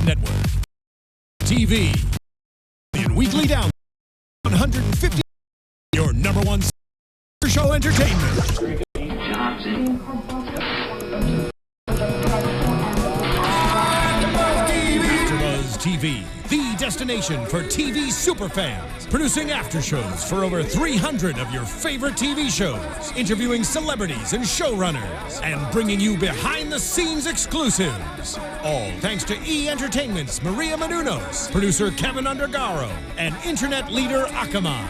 Network. TV. And weekly download. 150. Your number one show entertainment. Afterbuzz TV, the destination for TV superfans. Producing after shows for over 300 of your favorite TV shows. Interviewing celebrities and showrunners. And bringing you behind-the-scenes exclusives. All thanks to E! Entertainment's Maria Menounos, producer Kevin Undergaro, and internet leader Akamai.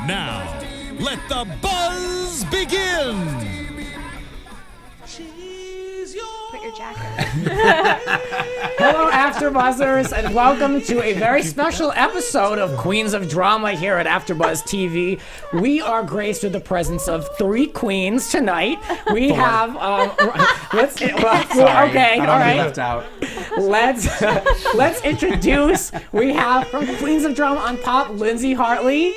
Now, let the buzz begin! Put your jacket. Hello, Afterbuzzers, and welcome to a very special episode of Queens of Drama here at Afterbuzz TV. We are graced with the presence of three queens tonight. We have, okay, all right. Left out. Let's introduce. We have from Queens of Drama on Pop, Lindsay Hartley,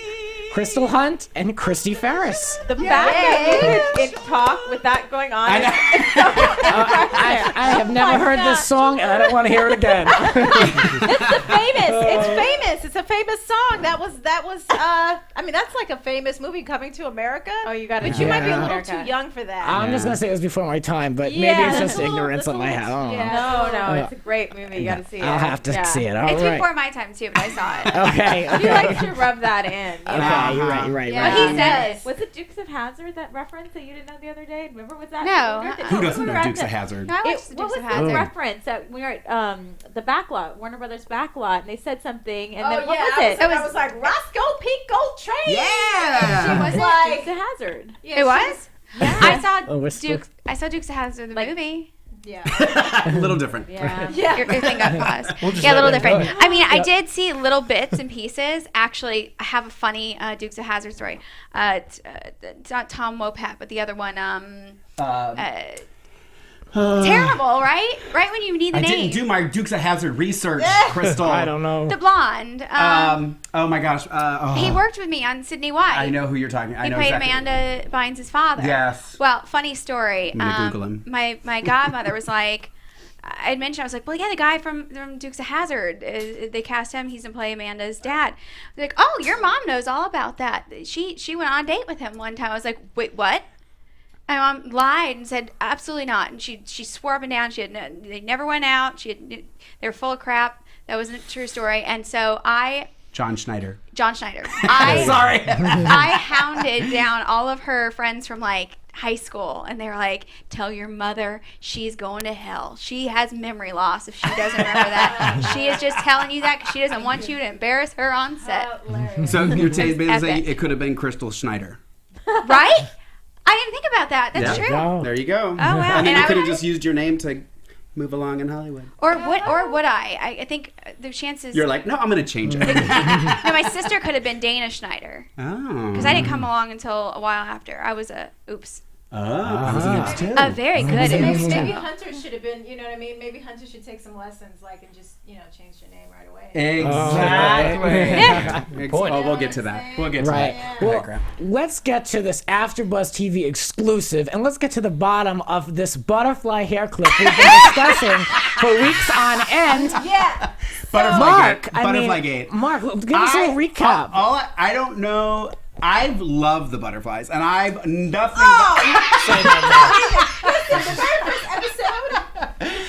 Crystal Hunt, and Chrystee Pharris. The fact that you could talk with that going on. I have never heard this song, and I don't want to hear it again. It's a famous song. That was. I mean, that's like a famous movie, Coming to America. Oh, you got it. But you might be a little too young for that. I'm just gonna say it was before my time, but maybe it's just ignorance on my hat. No, it's a great movie. You got to see it. I'll have to see it. All it's right. before my time too, but I saw it. Okay. You like to rub that in. Okay, you're right. Yeah. But he says, Was it Dukes of Hazzard, that reference that you didn't know the other day? Remember what's that? No. Who doesn't know Dukes of Hazzard? No, I watched the What Dukes was of the Hazzard. reference that we were at the backlot, Warner Brothers backlot, and they said something, and then what was it? it? I was like, Roscoe Peak Gold Train. Yeah. She was like Dukes of Hazzard. Yeah, it was? Yeah. I saw Dukes of Hazzard, the movie. Yeah. A little different. Yeah. Your thing got paused. Yeah, a little different. I mean, I did see little bits and pieces. Actually, I have a funny Dukes of Hazzard story. It's not Tom Wopat, but the other one. Terrible, right? Right when you need the I name. didn't do my Dukes of Hazzard research, Crystal. I don't know. The blonde. Oh my gosh. He worked with me on Sydney White. I know who you're talking. He played Amanda Bynes' father. Yes. Well, funny story. I'm gonna Google him. My godmother was like, I'd mentioned, I was like, well, yeah, the guy from Dukes of Hazzard, they cast him. He's gonna play Amanda's dad. They're like, oh, your mom knows all about that. She went on a date with him one time. I was like, wait, what? My mom lied and said absolutely not, and she swore up and down. They never went out. They were full of crap. That wasn't a true story. And so John Schneider. Sorry. I hounded down all of her friends from like high school, and they were like, tell your mother she's going to hell. She has memory loss if she doesn't remember that. She is just telling you that because she doesn't want you to embarrass her on set. So you're basically saying it could have been Crystal Schneider. Right? I didn't think about that. That's true. Wow. There you go. Oh, wow. I mean, And you I could have would- just used your name to move along in Hollywood. Or would I? I think the chances. You're like, no, I'm going to change it. No, my sister could have been Dana Schneider Oh. because I didn't come along until a while after. I was a oops. I was an oops too. A very good oops. Maybe Hunter should have been, you know what I mean? Maybe Hunter should take some lessons, like, and just, change your name right away. Exactly. Point. Oh, we'll get to that. We'll get to Right. that. Well, let's get to this AfterBuzz TV exclusive, and let's get to the bottom of this butterfly hair clip we've been discussing for weeks on end. Yeah. Butterfly Gate. Mark, give us a recap. I don't know. I've loved the butterflies, and I've nothing.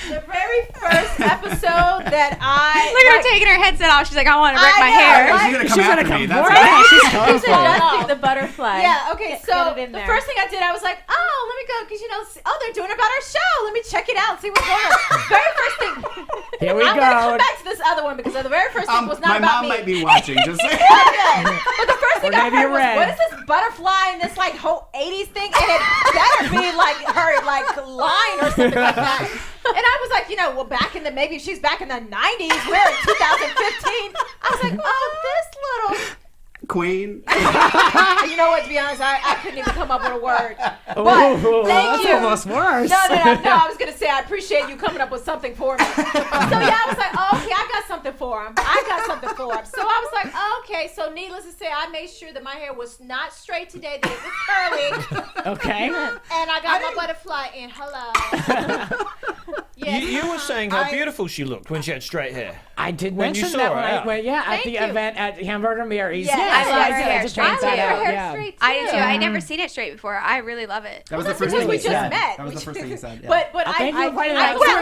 The very first episode that I Look at her taking her headset off. She's like, I want to wreck my hair. She's gonna come after me. That's right. She's coming She's for it. adjusting the butterfly. Yeah, okay, so Get it in the there. first thing I did, I was like, oh, let me go, because, they're doing about our show. Let me check it out and see what's going on. Very first thing. Here we I'm go. going to come back to this other one, because the very first thing was not my about mom me. might be watching. Just saying. But the first thing I maybe heard was, red. what is this butterfly and this, whole 80s thing? And it better be, her, line or something like that. And I was like, back in maybe she's back in the 90s. We're in 2015. I was like, oh, this little Queen. You know what? To be honest, I couldn't even come up with a word. But thank that's you. almost worse. No. I was gonna say I appreciate you coming up with something for me. So yeah, I was like, oh, okay, I got something for him. So I was like, oh, okay. So needless to say, I made sure that my hair was not straight today, that it was curly. Okay. And I got my butterfly in. Hello. You were saying how beautiful she looked when she had straight hair. I did When you mention saw that her, when yeah. at the you. event at Hamburger Mary's. Yes. I love her hair I just straight. pointed that I love out. her Yeah. I did too. I'd never seen it straight before. I really love it. That was the That's first because thing we you just said. met. That was the first thing you said. Yeah. But Thank you for pointing I out. well, We're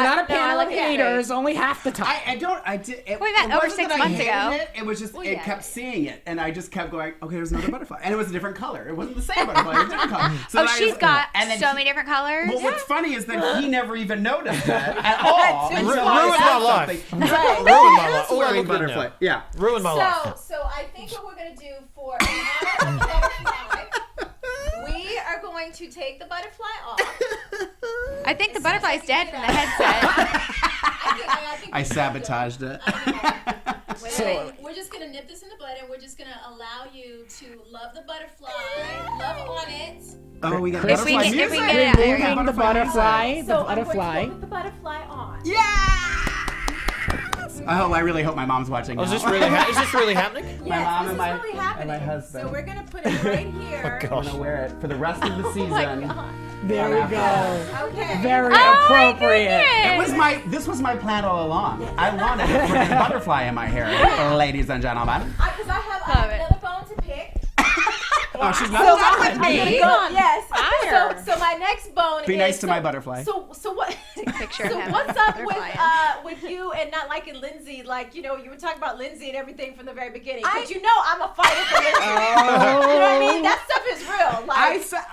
no. not a No, I panel like of it. haters, only half the time. I don't. I did. It, We met it over wasn't 6 that I months hated ago. It was just it yeah. kept seeing it, and I just kept going. Okay, there's another butterfly, and it was a different color. It wasn't the same butterfly. It was a different color. So Oh, then I she's was- got and then so he- many different colors. Well, what's funny is that he never even noticed that at all. Ruined until my I said life. something. Right. Ruined my life. That's Oh, I wearing look good butterfly. now. Yeah. Ruined my life. So I think what we're gonna do for in honor of the butterfly, we are going to take the butterfly off. I think the butterfly's dead from the headset. I sabotaged it. So- We're just gonna nip this in the bud, and we're just gonna allow you to love the butterfly, love on it. Oh, we got If we butterfly get- music. if we get it- there you Removing go. the butterfly, So the I'm going to butterfly. go with the butterfly on. I really hope my mom's watching. Oh, is now. this really is this really happening? Yes, mom this and my- is really happening. and my husband. So we're gonna put it right here. I'm gonna wear it for the rest of the season. There we go. Okay. Very Oh, appropriate. This was my plan all along. I wanted a freaking butterfly in my hair, ladies and gentlemen. Because I have Love it. another bone to pick. Oh, she's not So done with I'm me. gonna go. Yes. Fire. So my next bone Be is nice to so- my butterfly. So what? Picture of So him what's with up a with butterfly. with you and not liking Lyndsay? Like, you know, you were talking about Lyndsay and everything from the very beginning. But you know I'm a fighter for Lyndsay. You know what I mean? That stuff is real. Like,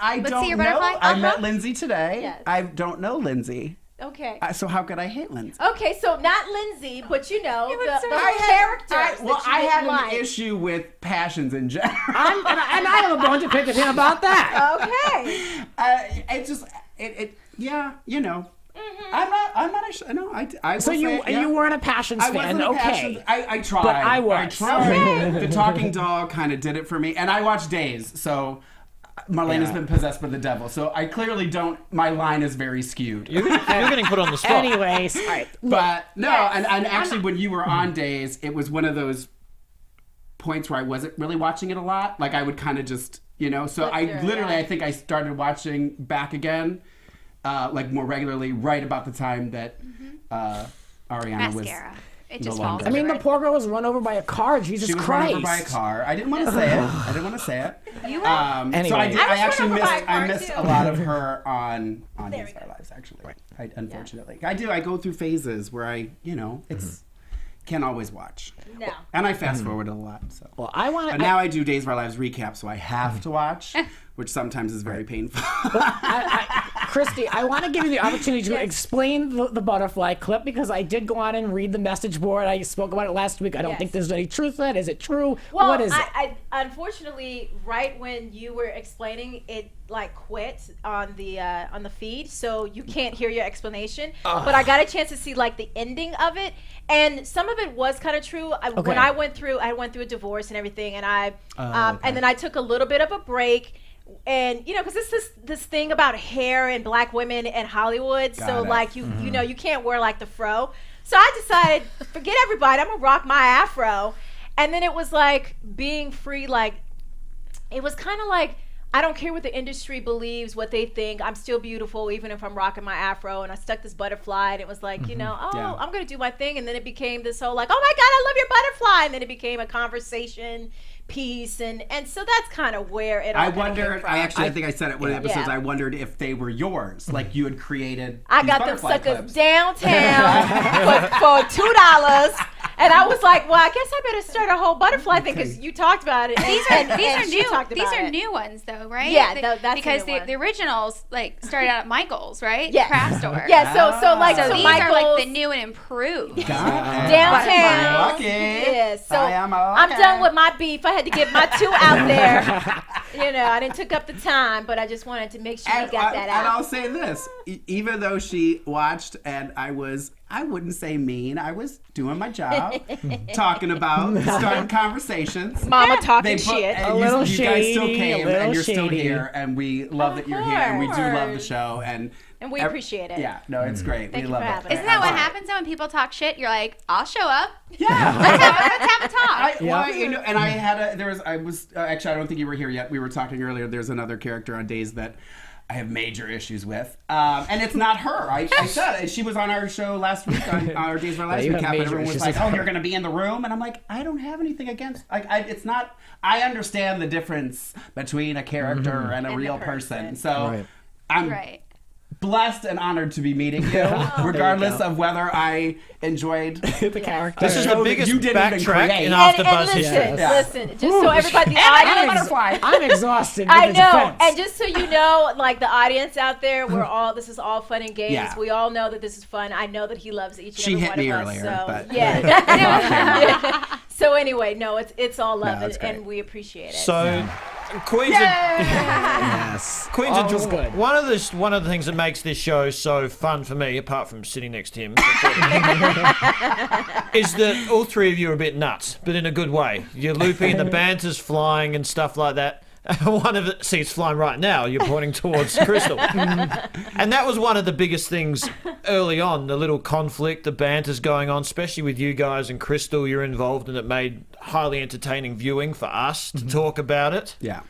I Let's don't see your know. butterfly. I met Lindsay today. Yes. I don't know Lindsay. okay. So how could I hate Lindsay? Okay, so not Lindsay, but you know look so the nice. characters. Well, that you I didn't had an like. issue with passions in general. And I have a bone to pick with him about that. Okay. It just, yeah, you know. I'm not a, no, I So will you say it, yeah. you weren't a Passions I fan, wasn't a okay? passion. I tried. But I I was. tried. The talking dog kind of did it for me, and I watch Days, so Marlena's Yeah. been possessed by the devil. So I clearly don't. My line is very skewed. You're getting put on the spot. Anyways, all right. But no, Yes. and actually, when you were on Days, it was one of those points where I wasn't really watching it a lot. Like I would kind of just, you know. So I literally, I think I started watching back again, like more regularly, right about the time that Ariana was. Mascara. It no just longer. falls. I mean, the over. poor girl was run over by a car. Jesus She was Christ. run over by a car. I didn't want to say it. I didn't want to say it. You So I Anyway. did. I I, was actually run over by missed. a car, I missed too. a lot of her on Days of Our Lives. Actually, unfortunately, I do. I go through phases where I, you know, it's can't always watch. No. And I fast forward a lot. So. Well, I want But to. now I do Days of Our Lives recap, so I have to watch, which sometimes is very painful. Chrystee, I want to give you the opportunity to explain the butterfly clip because I did go on and read the message board. I spoke about it last week. I don't Yes. think there's any truth to that. Is it true? Well, What is it? I unfortunately, right when you were explaining, it like quit on the feed, so you can't hear your explanation. But I got a chance to see like the ending of it, and some of it was kind of true. When I went through a divorce and everything, and and then I took a little bit of a break. And you know, because it's this thing about hair and black women and Hollywood, so it. like you know, you can't wear like the fro. So I decided, forget everybody, I'm gonna rock my afro. And then it was like being free, like it was kind of like, I don't care what the industry believes, what they think. I'm still beautiful, even if I'm rocking my afro. And I stuck this butterfly, and it was like, you know, Yeah. I'm gonna do my thing. And then it became this whole like, oh my God, I love your butterfly. And then it became a conversation piece, and so that's kind of where it all I kinda came wondered. from. I think I said it one of the episodes. Yeah. I wondered if they were yours, like you had created. I these got them butterfly suckers clips. downtown for $2, and I was like, "Well, I guess I better start a whole butterfly thing because you talked about it." These and are she new. talked These about are it. new ones, though, right? Yeah, that's a because new one. the originals like started out at Michael's, right? Yeah. Craft store. Yeah, so like So so these Michael's are like the new and improved. downtown. Lucky. Yeah, so I am I'm lucky. done with my beef. I had to get my 2 out there. You know, I didn't took up the time, but I just wanted to make sure you got that And out. I'll say this: even though she watched, and I wouldn't say mean. I was doing my job, talking about, starting conversations. Mama talking They put- shit. and A little you guys still shady, came, a little and you're still shady. here, and we love that you're here, and we do love the course. show, and We appreciate it. Yeah, no, it's great. Thank we you love for it. having us. Isn't that what Alright. happens though when people talk shit? You're like, I'll show up. Yeah. Let's have a talk. Well, you know, and I had actually, I don't think you were here yet. We were talking earlier. There's another character on Days that I have major issues with. And it's not her. I said it. She was on our show last week on our Days of Our Lives you have recap, and major everyone was issues like, with "Oh, her." you're going to be in the room," and I'm like, I don't have anything against. It's not. I understand the difference between a character and a real person. So I'm blessed and honored to be meeting you, regardless of whether I enjoyed the character. This is the biggest you didn't even backtrack create. in And Afterbuzz listen, history. listen, just so everybody, the audience, I'm exhausted. I with know, the defense. and just so you know, like the audience out there, this is all fun and games. Yeah. We all know that this is fun. I know that he loves each and She every hit one me of earlier, us. So but yeah. So anyway, no, it's all love, No, it's great. and we appreciate it. So, Queens yes. Queens All of is good. one of the things that makes this show so fun for me, apart from sitting next to him, is that all three of you are a bit nuts, but in a good way. You're looping and the banter's flying and stuff like that. One of it, see, it's flying right now. You're pointing towards Crystal, and that was one of the biggest things early on. The little conflict, the banter's going on, especially with you guys and Crystal. You're involved, and it made highly entertaining viewing for us to talk about it. Yeah.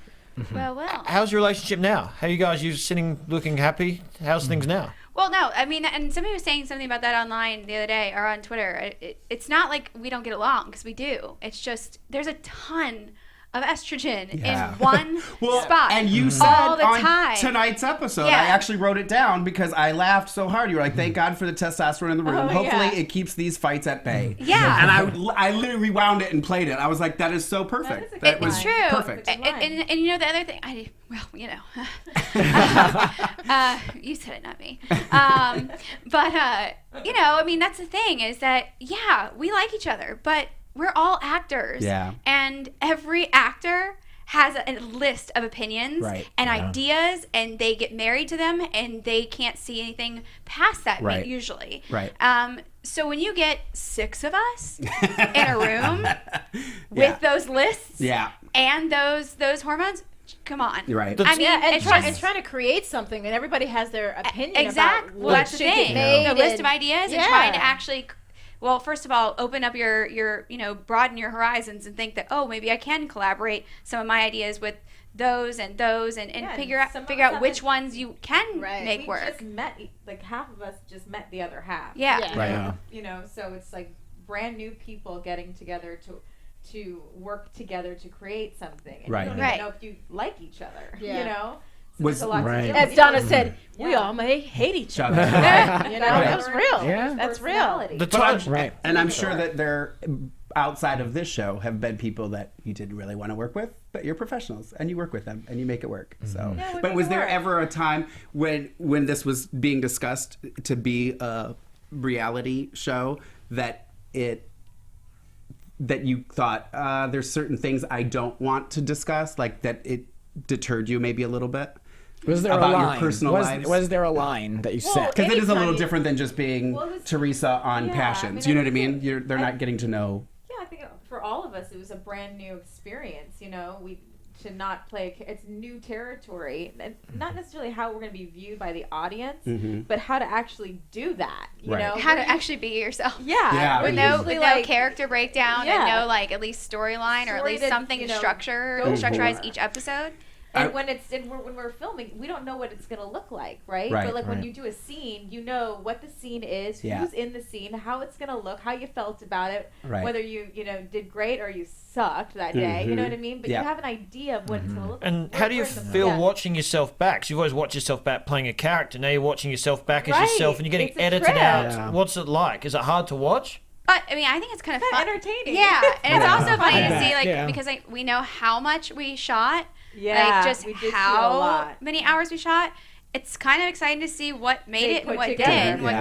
Well. How's your relationship now? How you guys? You sitting, looking happy? How's things now? Well, no, I mean, and somebody was saying something about that online the other day or on Twitter. It's not like we don't get along, because we do. It's just there's a ton of estrogen in one spot and you said all the on time. tonight's episode, Yeah. I actually wrote it down because I laughed so hard. You were like, "Thank God for the testosterone in the room. Hopefully, it keeps these fights at bay." Yeah. And I literally rewound it and played it. I was like, "That is so perfect. That was It's true. perfect." And you know the other thing, you know, you said it, not me. But you know, I mean, that's the thing is that we like each other, but we're all actors. Yeah. And every actor has a list of opinions and ideas, and they get married to them, and they can't see anything past that usually. Right. So when you get 6 of us in a room with those lists and those hormones, come on. Right. I mean, and it's trying to create something, and everybody has their opinion exactly. about Well, that's the should get thing. made The list and- of ideas and trying to actually. Well, first of all, open up your broaden your horizons and think that, oh, maybe I can collaborate some of my ideas with those and figure out which ones you can make work. We just met, like half of us just met the other half. Yeah. Right. You know, so it's like brand new people getting together to work together to create something. And you don't even know if you like each other. You know? Was As Donna said, we all may hate each other. You know, that was real. Yeah. That's real. The time, And I'm sure that there, outside of this show, have been people that you didn't really want to work with, but you're professionals and you work with them and you make it work. So, but was there ever a time when this was being discussed to be a reality show that you thought there's certain things I don't want to discuss, like that it deterred you maybe a little bit? Was there about a line? your personal lives? Was there a line that you set? Because it is a little Anytime different than just being Teresa on Passions. You know what I mean? They're not getting to know. Yeah, I think for all of us, it was a brand new experience. You know, to not play. It's new territory, and not necessarily how we're going to be viewed by the audience, but how to actually do that. You know, How to actually be yourself. Yeah. With no character breakdown and no at least storyline or at least Slated, something to structurize each episode. And when we're filming, we don't know what it's going to look like, right? But like when you do a scene, you know what the scene is, who's in the scene, how it's going to look, how you felt about it, whether you did great or you sucked that day. You know what I mean? But you have an idea of what it's going to look like. and how do you feel watching yourself back? 'Cause you always watch yourself back playing a character. Now you're watching yourself back as yourself, and you're getting It's a edited trip. out. Yeah. What's it like? Is it hard to watch? But I mean, I think it's kind of fun. entertaining. Yeah, and it's also funny to bet. see Yeah. because we know how much we shot. Yeah, just we did see a how lot. many hours we shot. It's kind of exciting to see what made They it and put what together. didn't. What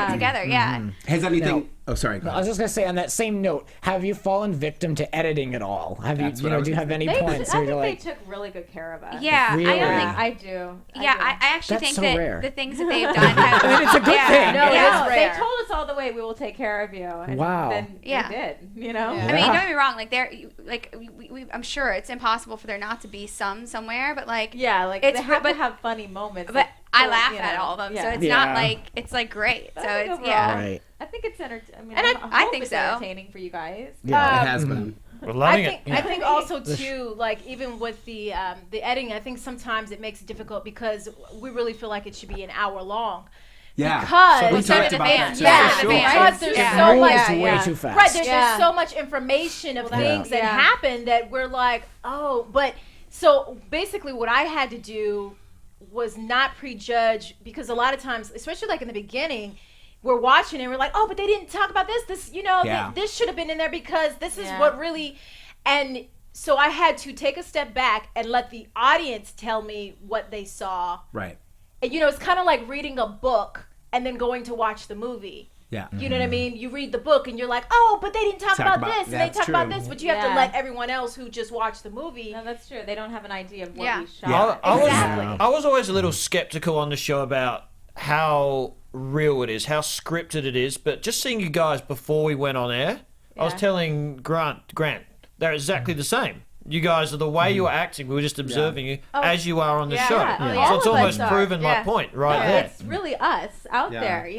put together. Yeah. Has anything? Oh, sorry. Go I was ahead. just gonna say on that same note, have you fallen victim to editing at all? Have you, That's what I was do you have any points I where think you're like, they took really good care of us. Yeah, Really? I don't think. I do. Yeah, I actually That's think so that rare. the things that they've done. Have, I mean, it's a good thing. No, Yeah. they told us all the way we will take care of you. And Wow. then Yeah. they did, you know? I mean, don't get me wrong. Like I'm sure it's impossible for there not to be some somewhere, but like Yeah, like It's they have but- to have funny moments. But I So, laugh you at know, all of them, so yeah. it's Yeah. not like it's like great. But So I think it's overall- yeah. right? I think it's entertaining. I mean, And I hope think it's so. entertaining for you guys. It has been. We're loving I think also too, like even with the editing, I think sometimes it makes it difficult because we really feel like it should be an hour long. Yeah. Because we talked about that. Because there's so much. way too fast. Right, there's just so much information of things that happen that we're like, oh, but so basically what I had to do was not prejudge, because a lot of times, especially like in the beginning, we're watching and we're like, oh, but they didn't talk about this. This should have been in there because this is what really, and so I had to take a step back and let the audience tell me what they saw. Right. And, it's kind of like reading a book and then going to watch the movie. Yeah. You know what I mean? You read the book and you're like, oh, but they didn't talk about this and they talk about this, but you have to let everyone else who just watched the movie. No, that's true. They don't have an idea of what we shot. I was always a little skeptical on the show about how real it is, how scripted it is, but just seeing you guys before we went on air, I was telling Grant, they're exactly the same. You guys are the way you're acting. We were just observing you as you are on the show. Yeah. So it's almost proven my point there. It's really us out there,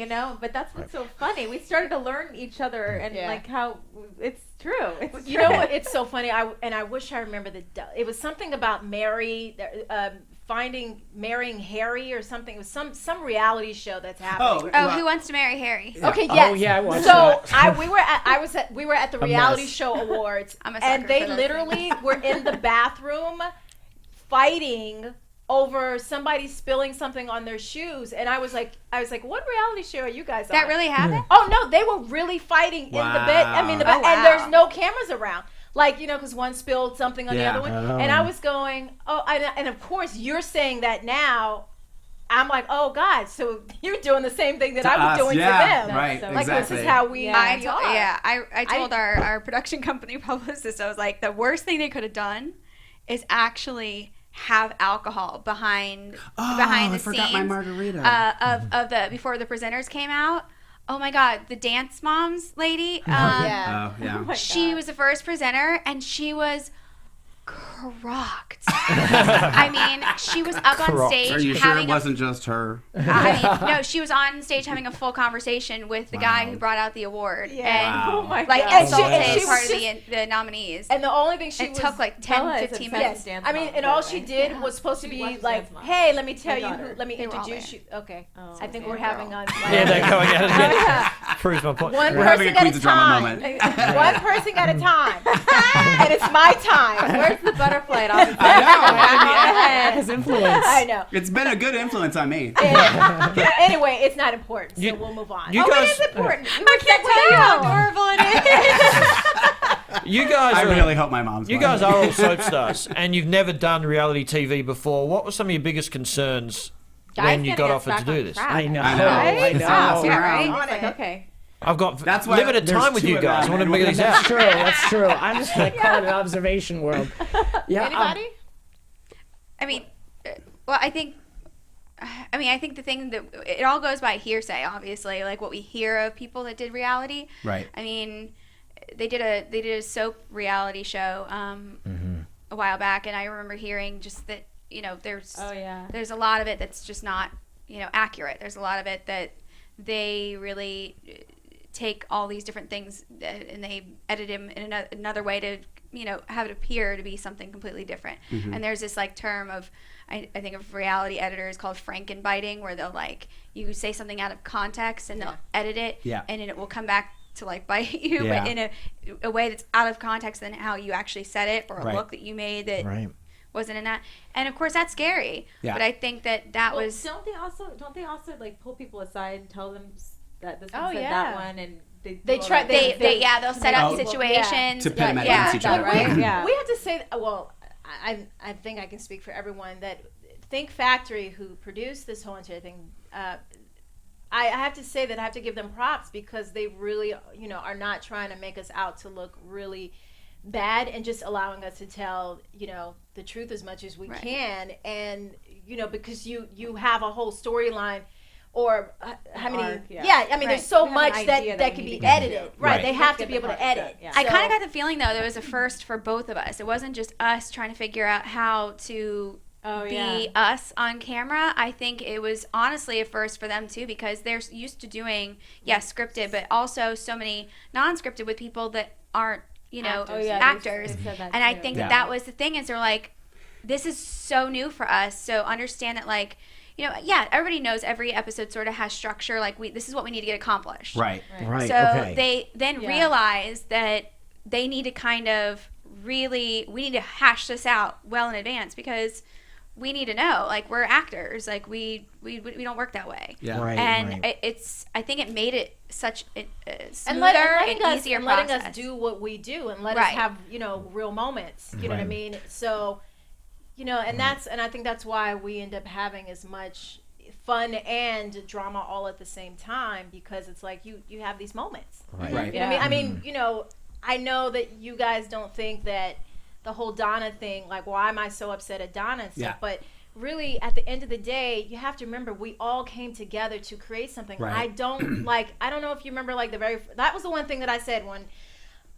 But that's what's so funny. We started to learn each other and like how it's true. It's you know what? It's so funny. I wish I remember it was something about Mary marrying Harry or something. It was some reality show that's happening. Who wants to marry Harry? Okay, yes. Oh yeah, I watched So that. we were at the reality show awards, and they literally were in the bathroom fighting over somebody spilling something on their shoes, and I was like, what reality show are you guys on? That really happened? Oh no, they were really fighting in the bed. I mean, and there's no cameras around. Like, because one spilled something on the other one. And I was going, and of course you're saying that now. I'm like, oh God, so you're doing the same thing that I was doing to them. Right, like, exactly. this is how we I told our production company publicist, I was like, the worst thing they could have done is actually have alcohol behind the forgot scenes my margarita. of the before the presenters came out. Oh my God, the Dance Moms lady. She was the first presenter, and she was crocked. I mean, she was up on stage. Are you sure it wasn't just her? No, she was on stage having a full conversation with the guy who brought out the award. Yeah. And oh my like, God. and she was part of the nominees. And the only thing she took like 10, 15 minutes. I mean, and all she did was supposed to be like, hey, let me tell you, let me introduce you. Okay. I think we're having on. Yeah, they're going at it again. Proves my point. One We're having person a Queens at of a Drama time. moment. One person at a time. And it's my time. Where's the butterfly? I His influence. I know. It's been a good influence on me. Anyway, it's not important, so we'll move on. It is important. I can't tell you how adorable it is. You guys I really hope my mom's You guys are all soap stars, and you've never done reality TV before. What were some of your biggest concerns when you got offered to do this? I know. I know. Right? Okay. I've got That's why limited there's time with two you of guys. I them, want to figure this That's out. true. That's true. I'm just like caught in observation world. Yeah. Anybody? I mean, I think the thing that it all goes by hearsay, obviously, like what we hear of people that did reality. Right. I mean, they did a soap reality show a while back, and I remember hearing just that there's a lot of it that's just not accurate. There's a lot of it that they really take all these different things and they edit them in another way to have it appear to be something completely different. And there's this like term of I think of reality editors called Franken-biting, where they'll like you say something out of context and they'll edit it and then it will come back to like bite you, but in a way that's out of context than how you actually said it, or a look that you made that wasn't in that. And of course that's scary. But I think that was Don't they also like pull people aside and tell them that this one said that one, and they'll set up situations to pit them against each other. right? Yeah. We have to say, I think I can speak for everyone that Think Factory, who produced this whole entire thing, I have to say that I have to give them props because they really, are not trying to make us out to look really bad and just allowing us to tell, the truth as much as we can. And, because you have a whole storyline or how many, I mean, there's so much that can be edited. Right. They have to be able to edit. I kind of got the feeling, though, there was a first for both of us. It wasn't just us trying to figure out how to be us on camera. I think it was honestly a first for them, too, because they're used to doing, scripted, but also so many non-scripted with people that aren't, actors. They said that And I too. think that was the thing is they're like, this is so new for us. So understand that like, everybody knows every episode sort of has structure. Like this is what we need to get accomplished. Right. So they then realize that they need to kind of we need to hash this out well in advance because we need to know, like, we're actors, like we don't work that way. Yeah. I think it made it such a smoother letting and easier letting process. us do what we do and let us have real moments. You know what I mean? So, and I think that's why we end up having as much fun and drama all at the same time, because it's like you have these moments. Right. You know what I mean? I know that you guys don't think that the whole Donna thing, like, why am I so upset at Donna and stuff? But really, at the end of the day, you have to remember we all came together to create something. Right. I don't know if you remember, like, that was the one thing that I said when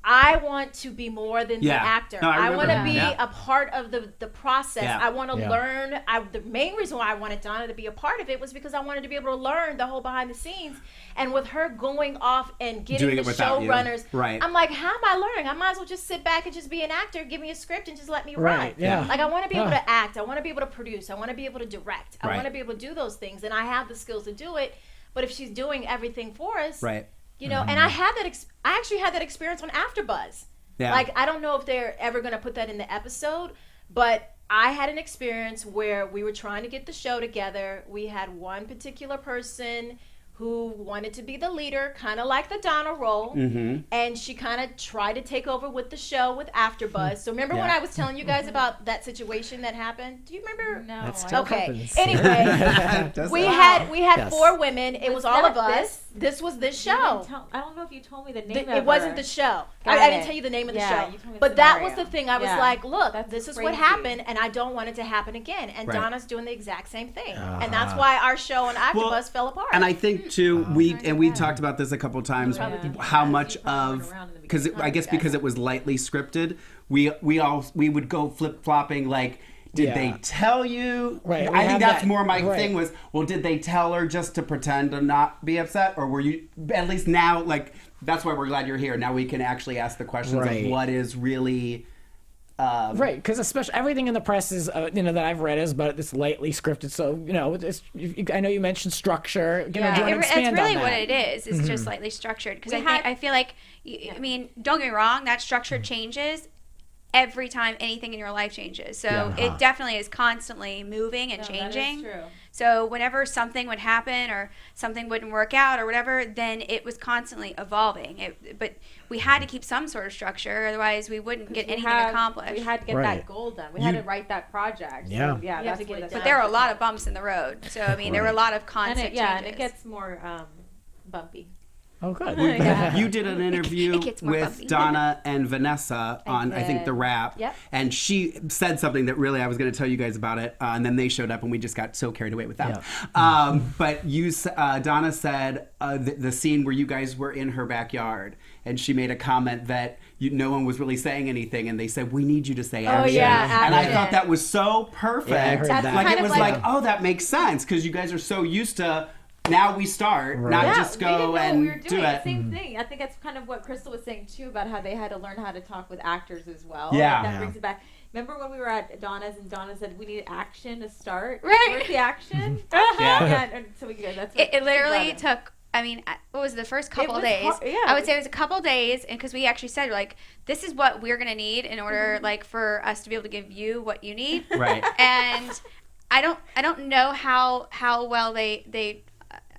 I want to be more than the actor. No, I want to be that. a part of the process. Yeah. I want to learn. The main reason why I wanted Donna to be a part of it was because I wanted to be able to learn the whole behind the scenes. And with her going off and getting the showrunners, I'm like, how am I learning? I might as well just sit back and just be an actor, give me a script, and just let me run. Yeah. Like, I want to be able to act. I want to be able to produce. I want to be able to direct. I want to be able to do those things. And I have the skills to do it. But if she's doing everything for us, and I had that. I actually had that experience on Afterbuzz. Yeah. Like, I don't know if they're ever going to put that in the episode, but I had an experience where we were trying to get the show together. We had one particular person who wanted to be the leader, kind of like the Donna role, and she kind of tried to take over with the show with Afterbuzz. So remember when I was telling you guys about that situation that happened? Do you remember? No. That still happens. Anyway, we had 4 women. It was all of us. This was this show. I don't know if you told me the name. It wasn't the show. Got I didn't it. tell you the name of the Yeah, show. you told me the But that was scenario. the thing. I was Yeah. like, look, That's this is crazy. what happened, and I don't want it to happen again. And Donna's doing the exact same thing. And that's why our show on Afterbuzz fell apart. And I think too, we talked about this a couple times. How much of because it was lightly scripted, we would go flip flopping like. Did they tell you? Right. I think that's more my thing was, well, did they tell her just to pretend to not be upset? Or were you, at least now, like, that's why we're glad you're here. Now we can actually ask the questions of what is really... right, because especially everything in the press is, that I've read is, but it's lightly scripted. So, I know you mentioned structure. Do you want to expand it's really on that? what it is. It's just slightly structured. Because I feel like, I mean, don't get me wrong, that structure changes every time anything in your life changes. So it definitely is constantly moving and changing. That is true. So whenever something would happen or something wouldn't work out or whatever, then it was constantly evolving. But we had to keep some sort of structure, otherwise we wouldn't get anything accomplished. We had to get that goal done. We had to write that project. Yeah. So, yeah, that's what it But there were a lot of bumps in the road. So I mean, there were a lot of constant changes. and it gets more bumpy. Oh, good. You did an interview with bumpy. Donna and Vanessa on, I think, The Wrap. Yep. And she said something that really I was going to tell you guys about it. And then they showed up and we just got so carried away with them. Yeah. But Donna said the scene where you guys were in her backyard and she made a comment that no one was really saying anything. And they said, we need you to say action. yeah, And I action. thought that was so perfect. Yeah, I heard that. Like, kind it of was like- oh, that makes sense. Because you guys are so used to... Now we start, not just we didn't know go what and we were do doing. it. Same thing. I think that's kind of what Crystal was saying too about how they had to learn how to talk with actors as well. Yeah. That brings it back. Remember when we were at Donna's and Donna said we need action to start? Right. Where's the action? Yeah. And so we go. That's what It literally she brought took, I mean, what was it, the first couple was of days? hard- yeah. I would say it was a couple of days, and because we actually said, like, this is what we're going to need in order, like, for us to be able to give you what you need. Right. And I don't know how well they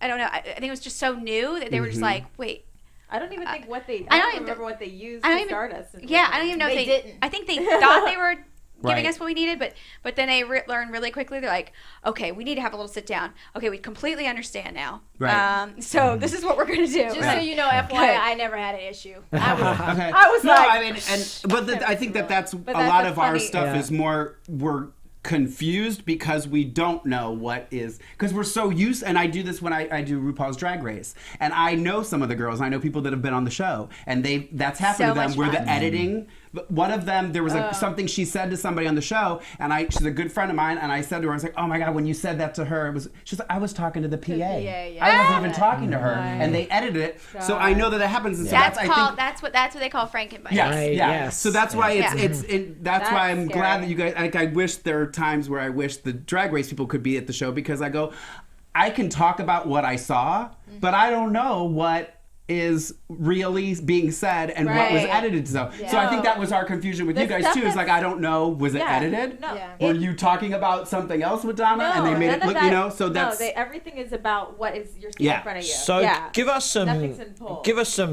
I don't know. I think it was just so new that they were just like, wait. I don't even think what they. I I don't don't even- remember what they used I don't to even- start us. Yeah, I don't even know They if didn't. I think they thought they were giving Right. us what we needed, but then they learned really quickly. They're like, okay, we need to have a little sit down. Okay, we completely understand now. Right. So this is what we're going to do. Just so you know, FYI, I never had an issue. Okay. I was no, like- I mean, I think that's a that's lot a of our funny- stuff is more we're confused because we don't know what is because we're so used. And I do this when I do RuPaul's Drag Race, and I know some of the girls. I know people that have been on the show, and that's happened So to them much where fun. the editing One of them, there was something she said to somebody on the show, and she's a good friend of mine, and I said to her, I was like, oh my God, when you said that to her, she's like, I was talking to the PA. I wasn't even talking to her, and they edited it, so I know that it happens. And so that's what they call Franken-biting. Yes. So that's why that's why I'm glad that you guys, I wish there are times where I wish the Drag Race people could be at the show, because I can talk about what I saw, but I don't know what is really being said and what was edited. So I think that was our confusion with you guys too. It's like, I don't know, was it edited? No. Were you talking about something else with Donna and they made it look, so that's... everything is about what is you're seeing in front of you. So give us some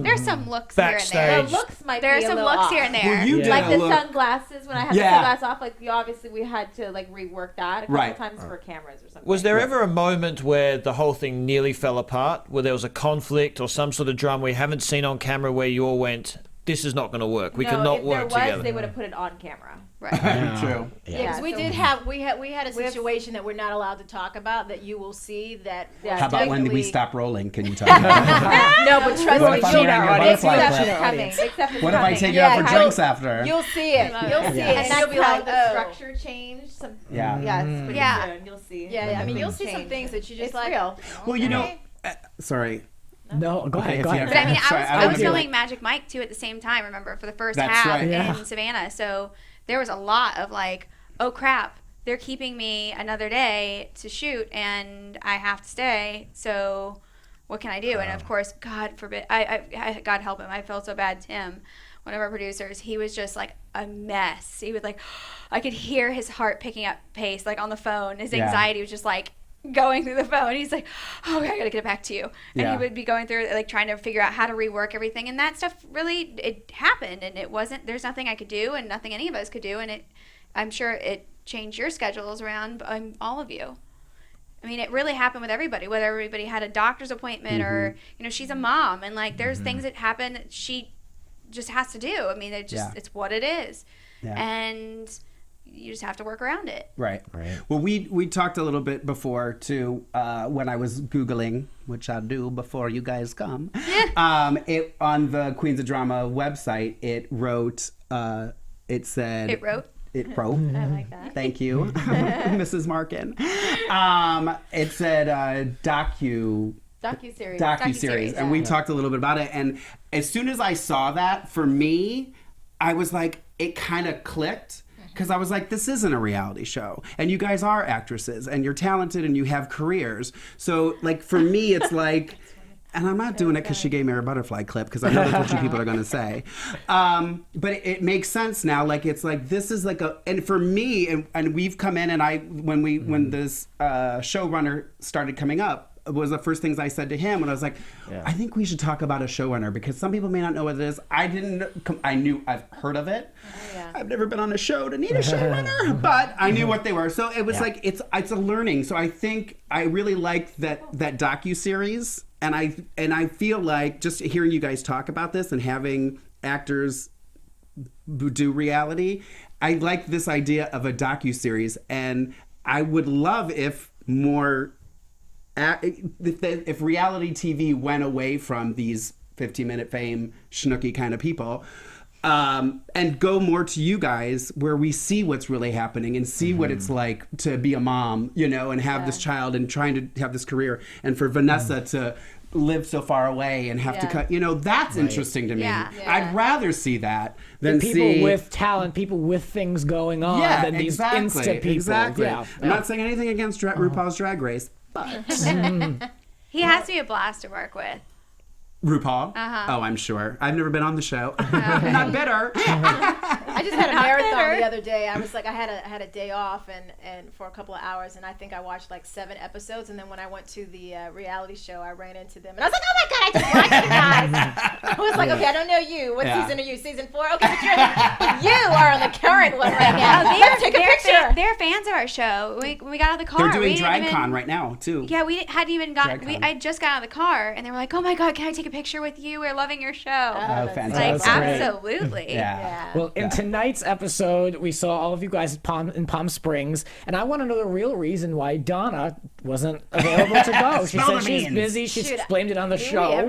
There's some looks backstage. here and there. The looks might There's be a some little looks off. here and there. Well, you did like a the look. sunglasses, when I had the sunglasses off, like obviously we had to like rework that a couple times for cameras or something. Was there ever a moment where the whole thing nearly fell apart, where there was a conflict or some sort of drama we haven't seen on camera where you all went, this is not going to work, we cannot work together? They would have put it on camera. Right. True. Yeah, because we had a situation that we're not allowed to talk about that you will see that. How about when we stop rolling? Can you talk about No, but trust What me, if I'm wearing a butterfly clip? Coming. What if I take you out for drinks after? You'll see it. You'll see it, And and you'll be like, the oh. structure changed. Yeah. You'll see. Yeah, I mean, you'll see some things that you just It's like. real. Well, sorry. No, go ahead. But I mean, Sorry, I was don't filming like- Magic Mike too at the same time. Remember, for the first That's half right. in Savannah, so there was a lot of like, oh crap, they're keeping me another day to shoot, and I have to stay. So, what can I do? And of course, God forbid, I God help him, I felt so bad. Tim, one of our producers, he was just like a mess. He was like, I could hear his heart picking up pace, like on the phone. His anxiety was just like going through the phone. He's like, oh, I gotta get it back to you. And he would be going through like trying to figure out how to rework everything, and that stuff really, it happened, and it wasn't, there's nothing I could do and nothing any of us could do, and I'm sure it changed your schedules around all of you. I mean, it really happened with everybody, whether everybody had a doctor's appointment or, she's a mom, and like there's things that happen that she just has to do. I mean, it's what it is. And you just have to work around it. Right. Well, we talked a little bit before too, when I was Googling, which I do before you guys come. It on the Queens of Drama website, it wrote. It said. It wrote. I like that. Thank you, Mrs. Markin. It said docu-series, and we talked a little bit about it. And as soon as I saw that, for me, I was like, it kind of clicked. Because I was like, this isn't a reality show. And you guys are actresses, and you're talented, and you have careers. So, like, for me, it's like, and I'm not doing it because she gave me her butterfly clip, because I know that's what you people are going to say. But it makes sense now. Like, it's like, this is like and for me, and we've come in, and when this showrunner started coming up, was the first things I said to him, and I was like, I think we should talk about a showrunner, because some people may not know what it is. I've heard of it. I've never been on a show to need a showrunner, but I knew what they were. So it was like, it's a learning. So I think I really liked that docu-series, and I feel like just hearing you guys talk about this and having actors do reality, I like this idea of a docu-series, and I would love if more if reality TV went away from these 15-minute fame schnooky kind of people, and go more to you guys, where we see what's really happening and see what it's like to be a mom, and have this child and trying to have this career, and for Vanessa to live so far away and have to cut, that's interesting to me. I'd rather see that than people with talent, people with things going on, than these instant people. Exactly. I'm not saying anything against RuPaul's Drag Race, but he has to be a blast to work with. RuPaul? Oh, I'm sure. I've never been on the show. Not bitter. I just had a marathon the other day. I was like, I had a day off and for a couple of hours, and I think I watched like 7 episodes. And then when I went to the reality show, I ran into them, and I was like, oh my god, I just watched you guys. I was like, okay, I don't know you. What season are you? Season 4? Okay, but you are on the current one right now. Let's take a picture. They're fans of our show. We got out of the car. They're doing DragCon right now too. Yeah, we hadn't even I just got out of the car, and they were like, oh my god, can I take a picture with you? We're loving your show. Oh, fantastic. Like, absolutely. Well, and tonight's episode, we saw all of you guys in Palm Springs, and I want to know the real reason why Donna wasn't available to go. She said she's busy. She blamed it on the show.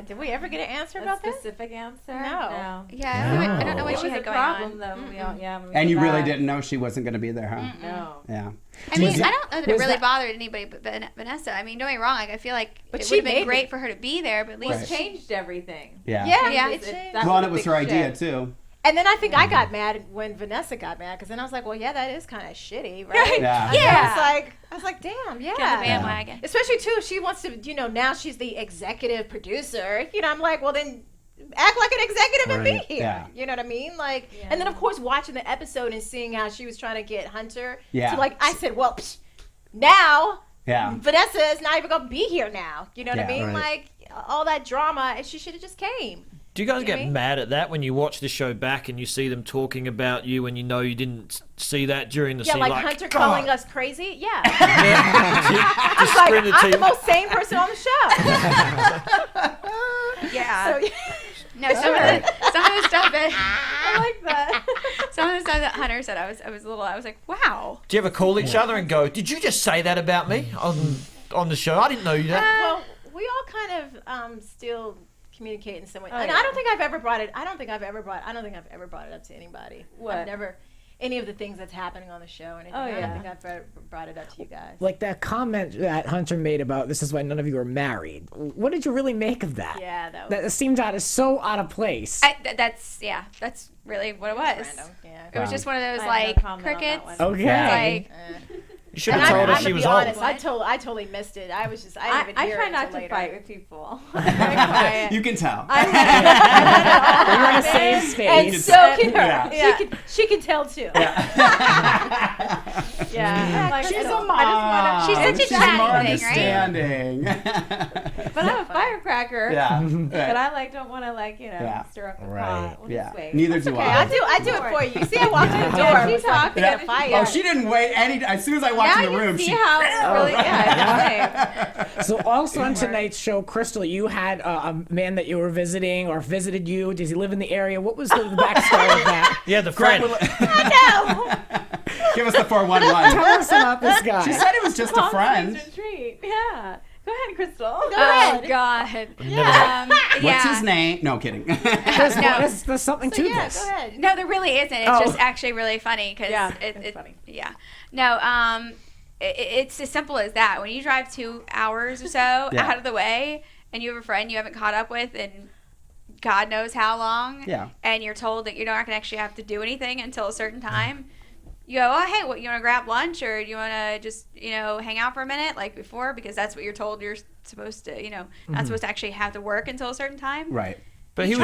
Did we ever get an answer about a specific answer? No. Yeah, I don't know what she was had a going problem, on. though. And you really didn't know she wasn't going to be there, huh? No. Yeah. I mean, I don't know that it really bothered anybody but Vanessa. I mean, don't get me wrong. Like, I feel like it would have been great for her to be there, but at least It changed everything. Yeah. Yeah. It changed. Well, and it was her idea, too. And then I think I got mad when Vanessa got mad, because then I was like, well, yeah, that is kind of shitty, right? Yeah. I was like, damn, yeah. get on the bandwagon. Especially, too, if she wants to, now she's the executive producer. I'm like, well, then act like an executive and be here. Yeah. You know what I mean? Like, and then, of course, watching the episode and seeing how she was trying to get Hunter. Yeah. So, like, I said, well, now Yeah. Vanessa is not even going to be here now. You know what I mean? Right. Like, all that drama, she should have just came. Do you guys get mad at that when you watch the show back and you see them talking about you and you know you didn't see that during the scene? Yeah, like Hunter calling us crazy? Yeah. I was like, I'm the most sane person on the show. Yeah. So, No, some of the stuff that I like that. some of the stuff that Hunter said, I was like, wow. Do you ever call each other and go, did you just say that about me on the show? I didn't know you that. Well, we all kind of still communicate in some way. And yeah. I don't think I've ever brought it up to anybody. What? I've never any of the things that's happening on the show and anything. I don't think I've brought it up to you guys. Like that comment that Hunter made about this is why none of you are married. What did you really make of that? Yeah, that seemed so out of place. That's really what it was. Random. Yeah. It was just one of those I have no comment on that crickets. one. Okay. You should have told her she was honest, old. I totally missed it. I didn't even hear try it not until to later. fight with people. You can tell. We're in a safe space. And so can her. Yeah. She can tell too. Yeah. Like, She's I a just mom. She's such a She's chatty more thing, right? understanding. But I'm a firecracker. Yeah. But I don't want to Yeah. stir up the Right. pot. We'll Yeah. just wait. Neither do Okay, I. I do it for you. You see, I walked in the door. She's talking. Get a fight. Oh, she didn't wait any. As soon as I walked Now in the room, you see she. how really, yeah. So also on tonight's show, Crystal, you had a man that you were visiting or visited you. Does he live in the area? What was the backstory of that? Yeah, the friend. Give us the 411. Tell us about this guy. She said it was just a friend. Retreat. Yeah. Go ahead, Crystal. Oh God. What's his name? No, kidding. There's something to this. Go ahead. No, there really isn't. It's just actually really funny because it's funny. Yeah. No. It's as simple as that. When you drive 2 hours or so out of the way, and you have a friend you haven't caught up with in God knows how long, and you're told that you're not going to actually have to do anything until a certain time. You go, oh, hey, what, you want to grab lunch or do you want to just, hang out for a minute like before? Because that's what you're told you're supposed to, not supposed to actually have to work until a certain time. Right. But he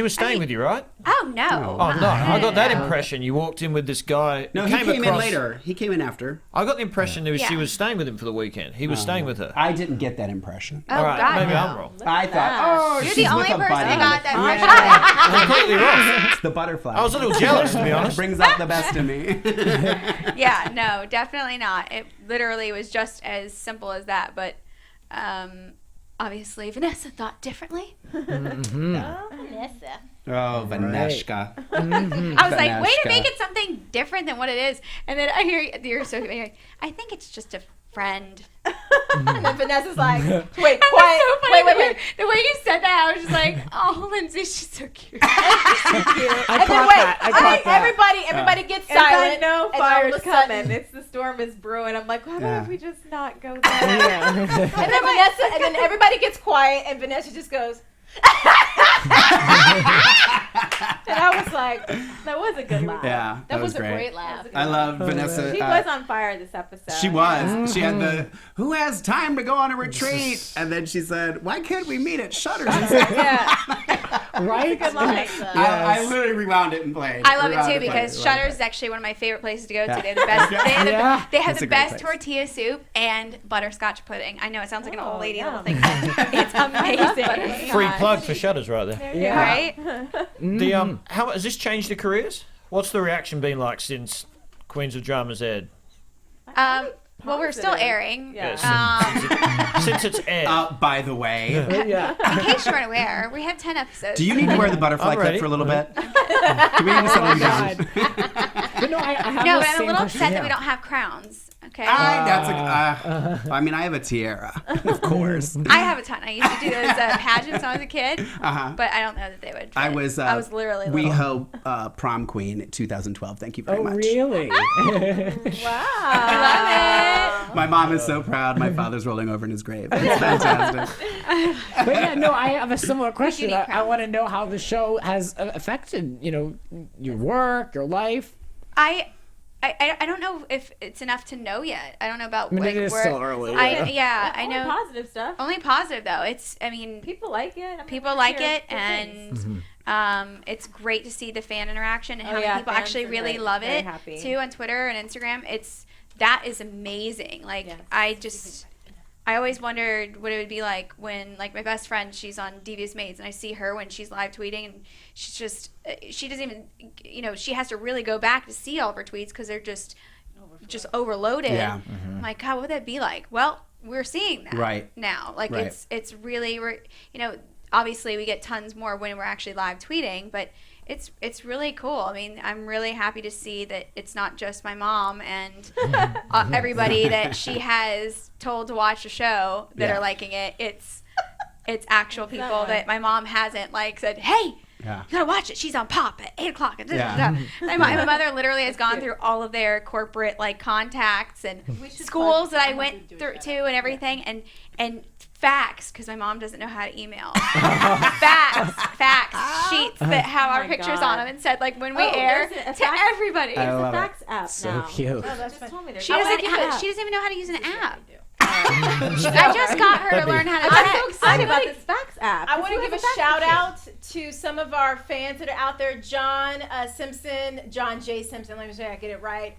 was staying with you, right? Oh, no. Oh, no. I got that impression. You walked in with this guy. No, he came in later. He came in after. I got the impression that she was staying with him for the weekend. He was staying with her. I didn't get that impression. Oh, All right, God, maybe no. I'm wrong. I thought, You're she's the only with a person buddy. that got that impression. Completely wrong. It's the butterfly. I was a little jealous, to be honest. Brings out the best in me. Yeah, no, definitely not. It literally was just as simple as that. But obviously, Vanessa thought differently. Vanessa. Oh, Vaneshka. I was like, way to make it something different than what it is. And then I hear you're so like, I think it's just a friend. And then Vanessa's like, wait, That quiet. was so funny. Wait. The way you said that, I was just like, oh, Lindsay, she's so cute. I caught that. Everybody gets And I silent. know and all of fire's a sudden- coming. It's the storm is brewing. I'm like, why Yeah. don't we just not go there? And then everybody gets quiet, and Vanessa just goes. And I was like, That was a good laugh. Yeah, that was a great. great laugh. I love Vanessa. She was on fire this episode. She was. She had the, who has time to go on a retreat? And then she said, why can't we meet at Shutters? Yeah. Right? Good line. I literally rewound it and played. I love it too because Shutters is actually one of my favorite places to go to. They have the best. They have It's the a great best place. tortilla soup and butterscotch pudding. I know it sounds like an old lady little yum. thing, but it's amazing. Free plug for Shutters right there. Yeah. Right? The how has this changed the careers? What's the reaction been like since Queens of Drama's aired? Well, we're still airing. Yeah. Yes. Since it's aired. By the way. Yeah. In case you weren't aware, we have 10 episodes. Do you need to wear the butterfly I'm ready. clip for a little bit? Do we need to settle you down? But no, I have No, the but I'm a same little question, upset yeah. that we don't have crowns. Okay. I mean, I have a tiara, of course. I have a ton. I used to do those pageants when I was a kid, but I don't know that they would. I fit. was literally We little. Hope prom queen 2012. Thank you very Oh, much. really? I My mom is so proud. My father's rolling over in his grave. It's fantastic. But yeah, no, I have a similar question. need I crowns. want to know how the show has affected, your work, your life. I don't know if it's enough to know yet. I don't know about. I mean, it is where, still early. I Only know. positive stuff. Only positive though. People like it. I mean, People I'm like sure it, it's good things. and it's great to see the fan interaction and how many people fans actually are really very- love very it happy. too on Twitter and Instagram. That is amazing. Like I always wondered what it would be like when, like, my best friend, she's on Devious Maids, and I see her when she's live tweeting, and she's just, she doesn't even, she has to really go back to see all of her tweets because they're just overloaded. Yeah. I'm like, God, what would that be like? Well, we're seeing that Right. now. Like, Right. it's really, obviously we get tons more when we're actually live tweeting, but it's really cool. I mean, I'm really happy to see that it's not just my mom and everybody that she has told to watch the show that are liking it. It's actual people that my mom hasn't said, hey, Yeah. you gotta watch it. She's on Pop at 8 o'clock. Yeah. My mother literally has gone through all of their corporate contacts and schools that I went through to and everything, and facts, because my mom doesn't know how to email. facts sheets that have our my pictures God. on them and said when we air there's a to fax- everybody. I There's love a it. fax app So now. cute. Oh, that's just told me there's She a doesn't fax even know how to use an app. I I just got her to learn how to I'm text. so excited about this fax app. want to Who give a has fax shout machine? out to some of our fans that are out there. John Simpson, John J. Simpson. Let me say I get it right.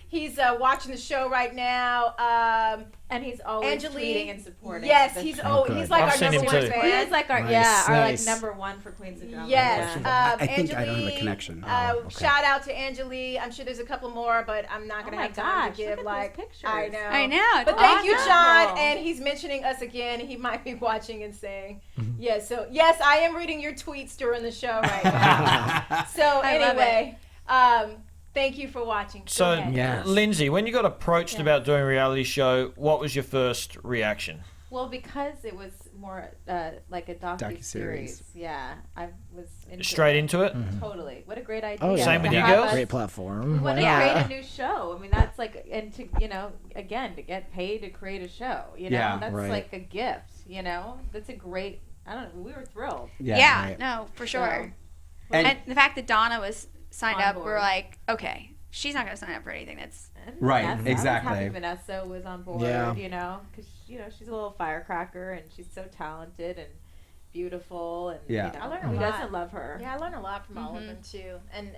He's watching the show right now. And he's always Angelique, tweeting and supporting. Yes, This- he's good. he's like I've our seen number him one too. He fan. is like our Nice, our nice. number one for Queens of Drama. Yes, Yeah. I think I don't have a Angelique, connection. Shout out to Angelique. I'm sure there's a couple more, but I'm not gonna Oh my have time gosh, to give look at those pictures. I know. I know. But thank you, awesome. John. And he's mentioning us again. He might be watching and saying, yes. So yes, I am reading your tweets during the show right now. So I love anyway, thank you for watching. Go So, ahead. Yes. Lindsay, when you got approached about doing a reality show, what was your first reaction? Well, because it was more like a docu-series. Yeah, I was into Straight into it? Totally. What a great idea. Oh, yeah. Same with To you have girls? us- Great platform. We Why want to not? create a new show. I mean, that's and to again, to get paid to create a show. Yeah, that's right. like a gift. That's a great. I don't know. We were thrilled. Yeah, right. no, for sure. And- And the fact that Donna was signed On up, we're board. like, okay, she's not going to sign up for anything that's. And Right, Vanessa, exactly. I was happy Vanessa was on board. Yeah. Because she's a little firecracker and she's so talented and beautiful and Yeah. I learned a who lot. doesn't love her? Yeah, I learned a lot from all of them too, and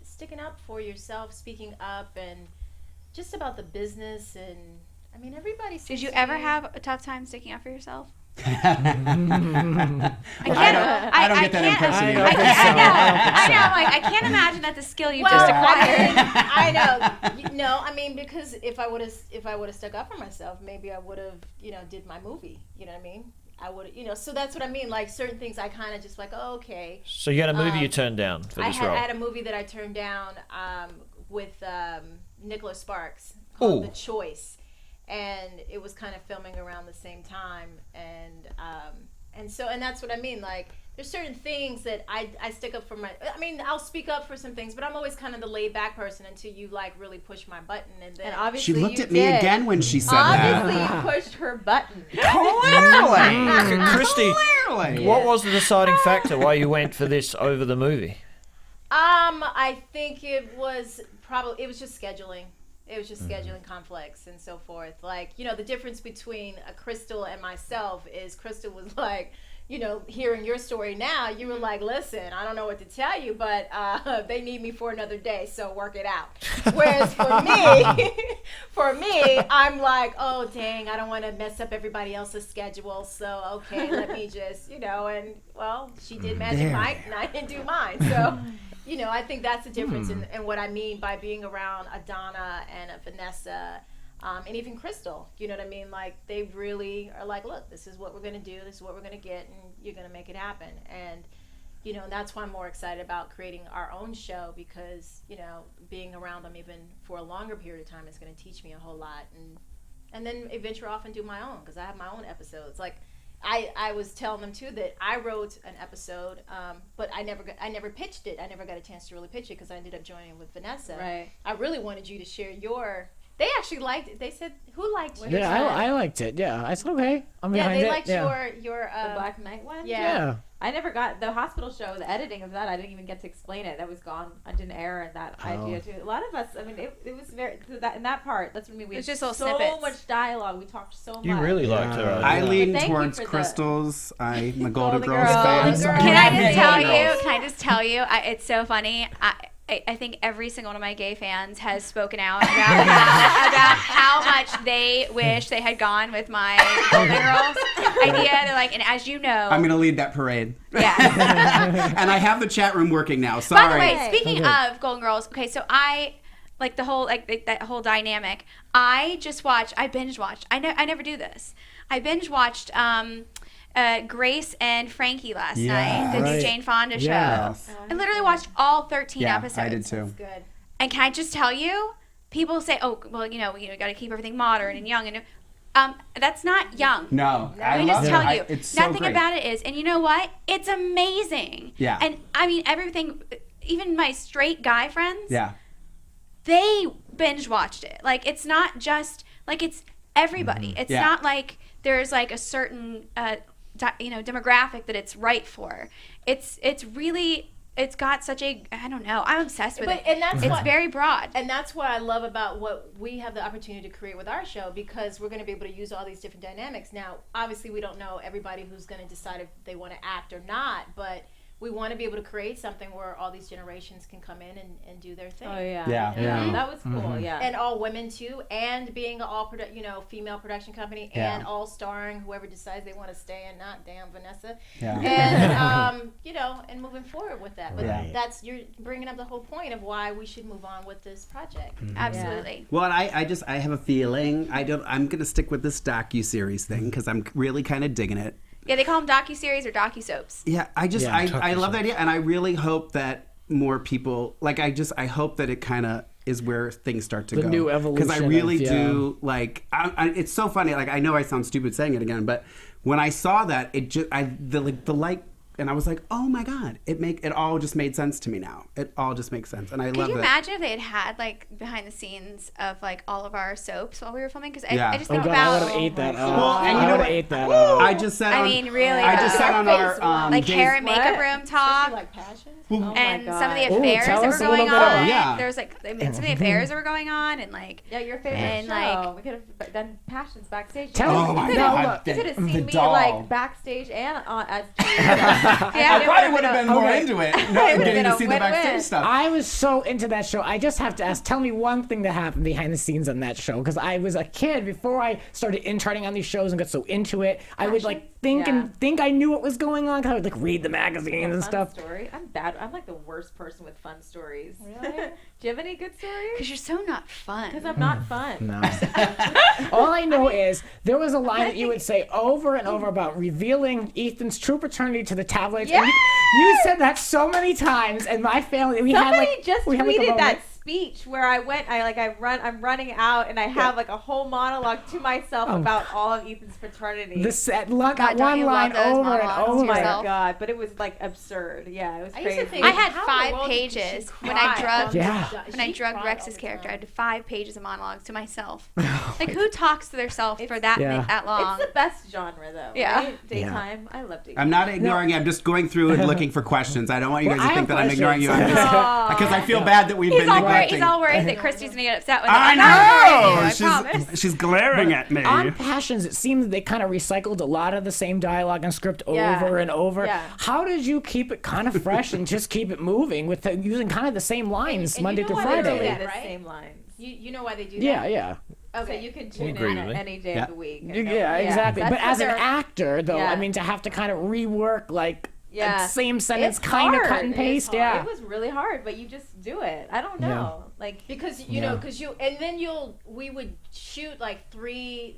sticking up for yourself, speaking up, and just about the business, and I mean everybody. Did seems you to ever be- have a tough time sticking up for yourself? I don't get that impression. I either. don't think so. I know. I'm like, I can't imagine that the skill you just acquired. I know. No, I mean because if I would have stuck up for myself, maybe I would have did my movie. You know what I mean? I would so that's what I mean. Like certain things, I kind of just like okay. So you had a movie you turned down for I this had, role? I had a movie that I turned down with Nicholas Sparks called Ooh. The Choice, and it was kind of filming around the same time, and that's what I mean. Like there's certain things that I stick up for I mean I'll speak up for some things, but I'm always kind of the laid back person until you really push my button, and then And She obviously looked you at me did. again when she said Obviously, that. you pushed her button. Clearly. Chrystee, Clearly. what was the deciding factor why you went for this over the movie? I think it was just scheduling. It was just scheduling conflicts and so forth. Like, the difference between Crystal and myself is Crystal was like, hearing your story now, you were like, listen, I don't know what to tell you, but they need me for another day, so work it out. Whereas for me, I'm like, oh, dang, I don't want to mess up everybody else's schedule, so okay, let me just, and well, she did Magic Mike and I didn't do mine, so... I think that's the difference in what I mean by being around a Donna and a Vanessa. And even Crystal, you know what I mean? Like, they really are like, look, this is what we're going to do. This is what we're going to get, and you're going to make it happen. And, you know, that's why I'm more excited about creating our own show, because, you know, being around them even for a longer period of time is going to teach me a whole lot. And then venture off and do my own, because I have my own episodes. Like, I was telling them too that I wrote an episode, but I never pitched it. I never got a chance to really pitch it because I ended up joining with Vanessa. Right. I really wanted you to share your. They actually liked it. They said, "Who liked yours?" Yeah, I liked it. Yeah, I said okay. I'm behind they it. liked yeah. your The Black Knight one? Yeah. I never got the hospital show, the editing of that. I didn't even get to explain it. That was gone. I didn't air and that idea too. A lot of us, I mean, it was very, in that part, that's what I mean. We It's had just little so snippets. much dialogue. We talked so much. You really liked her. I lean But thank you towards for the- Crystal's. I'm a Golden Golden Girls Girls. fan. Golden so Girls. Can I I'm just a tell Golden you? Girls. Can I just tell you? It's so funny. I think every single one of my gay fans has spoken out about how much they wish they had gone with my Golden Girls idea. They're like, and as you know, I'm gonna lead that parade. yeah. And I have the chat room working now. Sorry. By the way, speaking of Golden Girls, okay, so I like the whole that whole dynamic. I binge watched. I never do this. I binge watched Grace and Frankie last night, the new Right. Jane Fonda show. Yes. I literally watched all 13 Yeah, episodes. I did too. Good. And can I just tell you, people say, "Oh, well, you got to keep everything modern and young," and that's not young. No, Let me love just it. tell you, It's so nothing great. about it is, and you know what? It's amazing. Yeah. And I mean, everything. Even my straight guy friends. Yeah. They binge watched it. Like, it's not just like it's everybody. It's Yeah. not like there's like a certain demographic that it's right for. It's really, it's got such a, I don't know, I'm obsessed with it. And that's It's what, very broad. And that's what I love about what we have the opportunity to create with our show, because we're going to be able to use all these different dynamics. Now, obviously, we don't know everybody who's going to decide if they want to act or not, but we want to be able to create something where all these generations can come in and do their thing. Oh, yeah. Yeah. Yeah. That was cool, yeah. And all women too, and being an all female production company, Yeah. and all starring whoever decides they want to stay and not. Damn, Vanessa. Yeah. And and moving forward with that. But Right. you're bringing up the whole point of why we should move on with this project. Absolutely. Well, I have a feeling I'm gonna stick with this docu-series thing because I'm really kind of digging it. Yeah, they call them docu-series or docu-soaps. Yeah, I love the idea, and I really hope that more people I hope that it kind of is where things start to The go. new evolution Because I really of, yeah. do like. It's so funny. Like, I know I sound stupid saying it again, but when I saw that, it just and I was like, oh my god, it all just made sense to me now. It all just makes sense, and I Could love you it. imagine if they had like behind the scenes of like all of our soaps while we were filming? Because Yeah. I just Oh think god, about I would have ate that up. Well, and you I know would have what? ate that up. I just said. I on- mean, really, I just said on our like days- hair and makeup What? room Especially talk. like passion. And God. some of the Ooh, affairs tell that us were a little going bit. on. Oh, yeah. There was like some of the affairs that were going on, and like Yeah, your favorite And, show. like- We could have done Passions backstage. Tell Oh my you god, could have the seen me doll. like backstage and as yeah, I probably would have been more Okay. into it. would've Getting been to a see the win-win. backstage stuff. I was so into that show. I just have to ask, tell me one thing that happened behind the scenes on that show. Because I was a kid before I started interning on these shows and got so into it. I would like think Yeah. and think I knew what was going on. Cause I would like read the magazines and fun stuff. story. I'm bad. I'm like the worst person with fun stories. Really? Do you have any good stories? because you're so not fun. Because I'm not fun. No. All I know is there was a line that you would say over and over about revealing Ethan's true paternity to the tabloids. And you said that so many times, and my family Somebody had like just we had, like, a tweeted moment. that speech where I'm running out and I have like a whole monologue to myself about all of Ethan's paternity. The set that God, don't one you line love those over and monologues Oh over. my yourself? god! But it was like absurd. Yeah, it was I used crazy. to think I had how in the 5 world did she pages when cry I drugged on the Yeah. job? when I She drugged cried Rex's all the character. I time. had 5 pages of monologues to myself. Like, who talks to themselves for that Yeah. that long? It's the best genre though. Yeah. Right? Daytime. I love daytime. I'm not ignoring you. I'm just going through and looking for questions. I don't want you guys Well, to I think that have I'm ignoring you. I'm questions. just because I feel bad that we've been neglecting. He's all worried that Christy's gonna get upset with him. I I'm not ignoring you, I know. promise. She's glaring at me. On Passions, it seems they kind of recycled a lot of the same dialogue and script Yeah. over and over. Yeah. How did you keep it kind of fresh and just keep it moving with using kind of the same lines And Monday you know through why they do Literally Friday? that, the right? same lines. You know why they do that? Yeah, yeah. Okay. So you can tune agree in with me. any day Yeah. of the week. Yeah, exactly. that's But what as an they're- actor, though, Yeah. I mean, to have to kind of rework, like, Yeah. same sentence, It's kind of hard. cut and It's paste. hard. Yeah. It was really hard, but you just do it. I don't know. Like, because you know, because we would shoot like 3,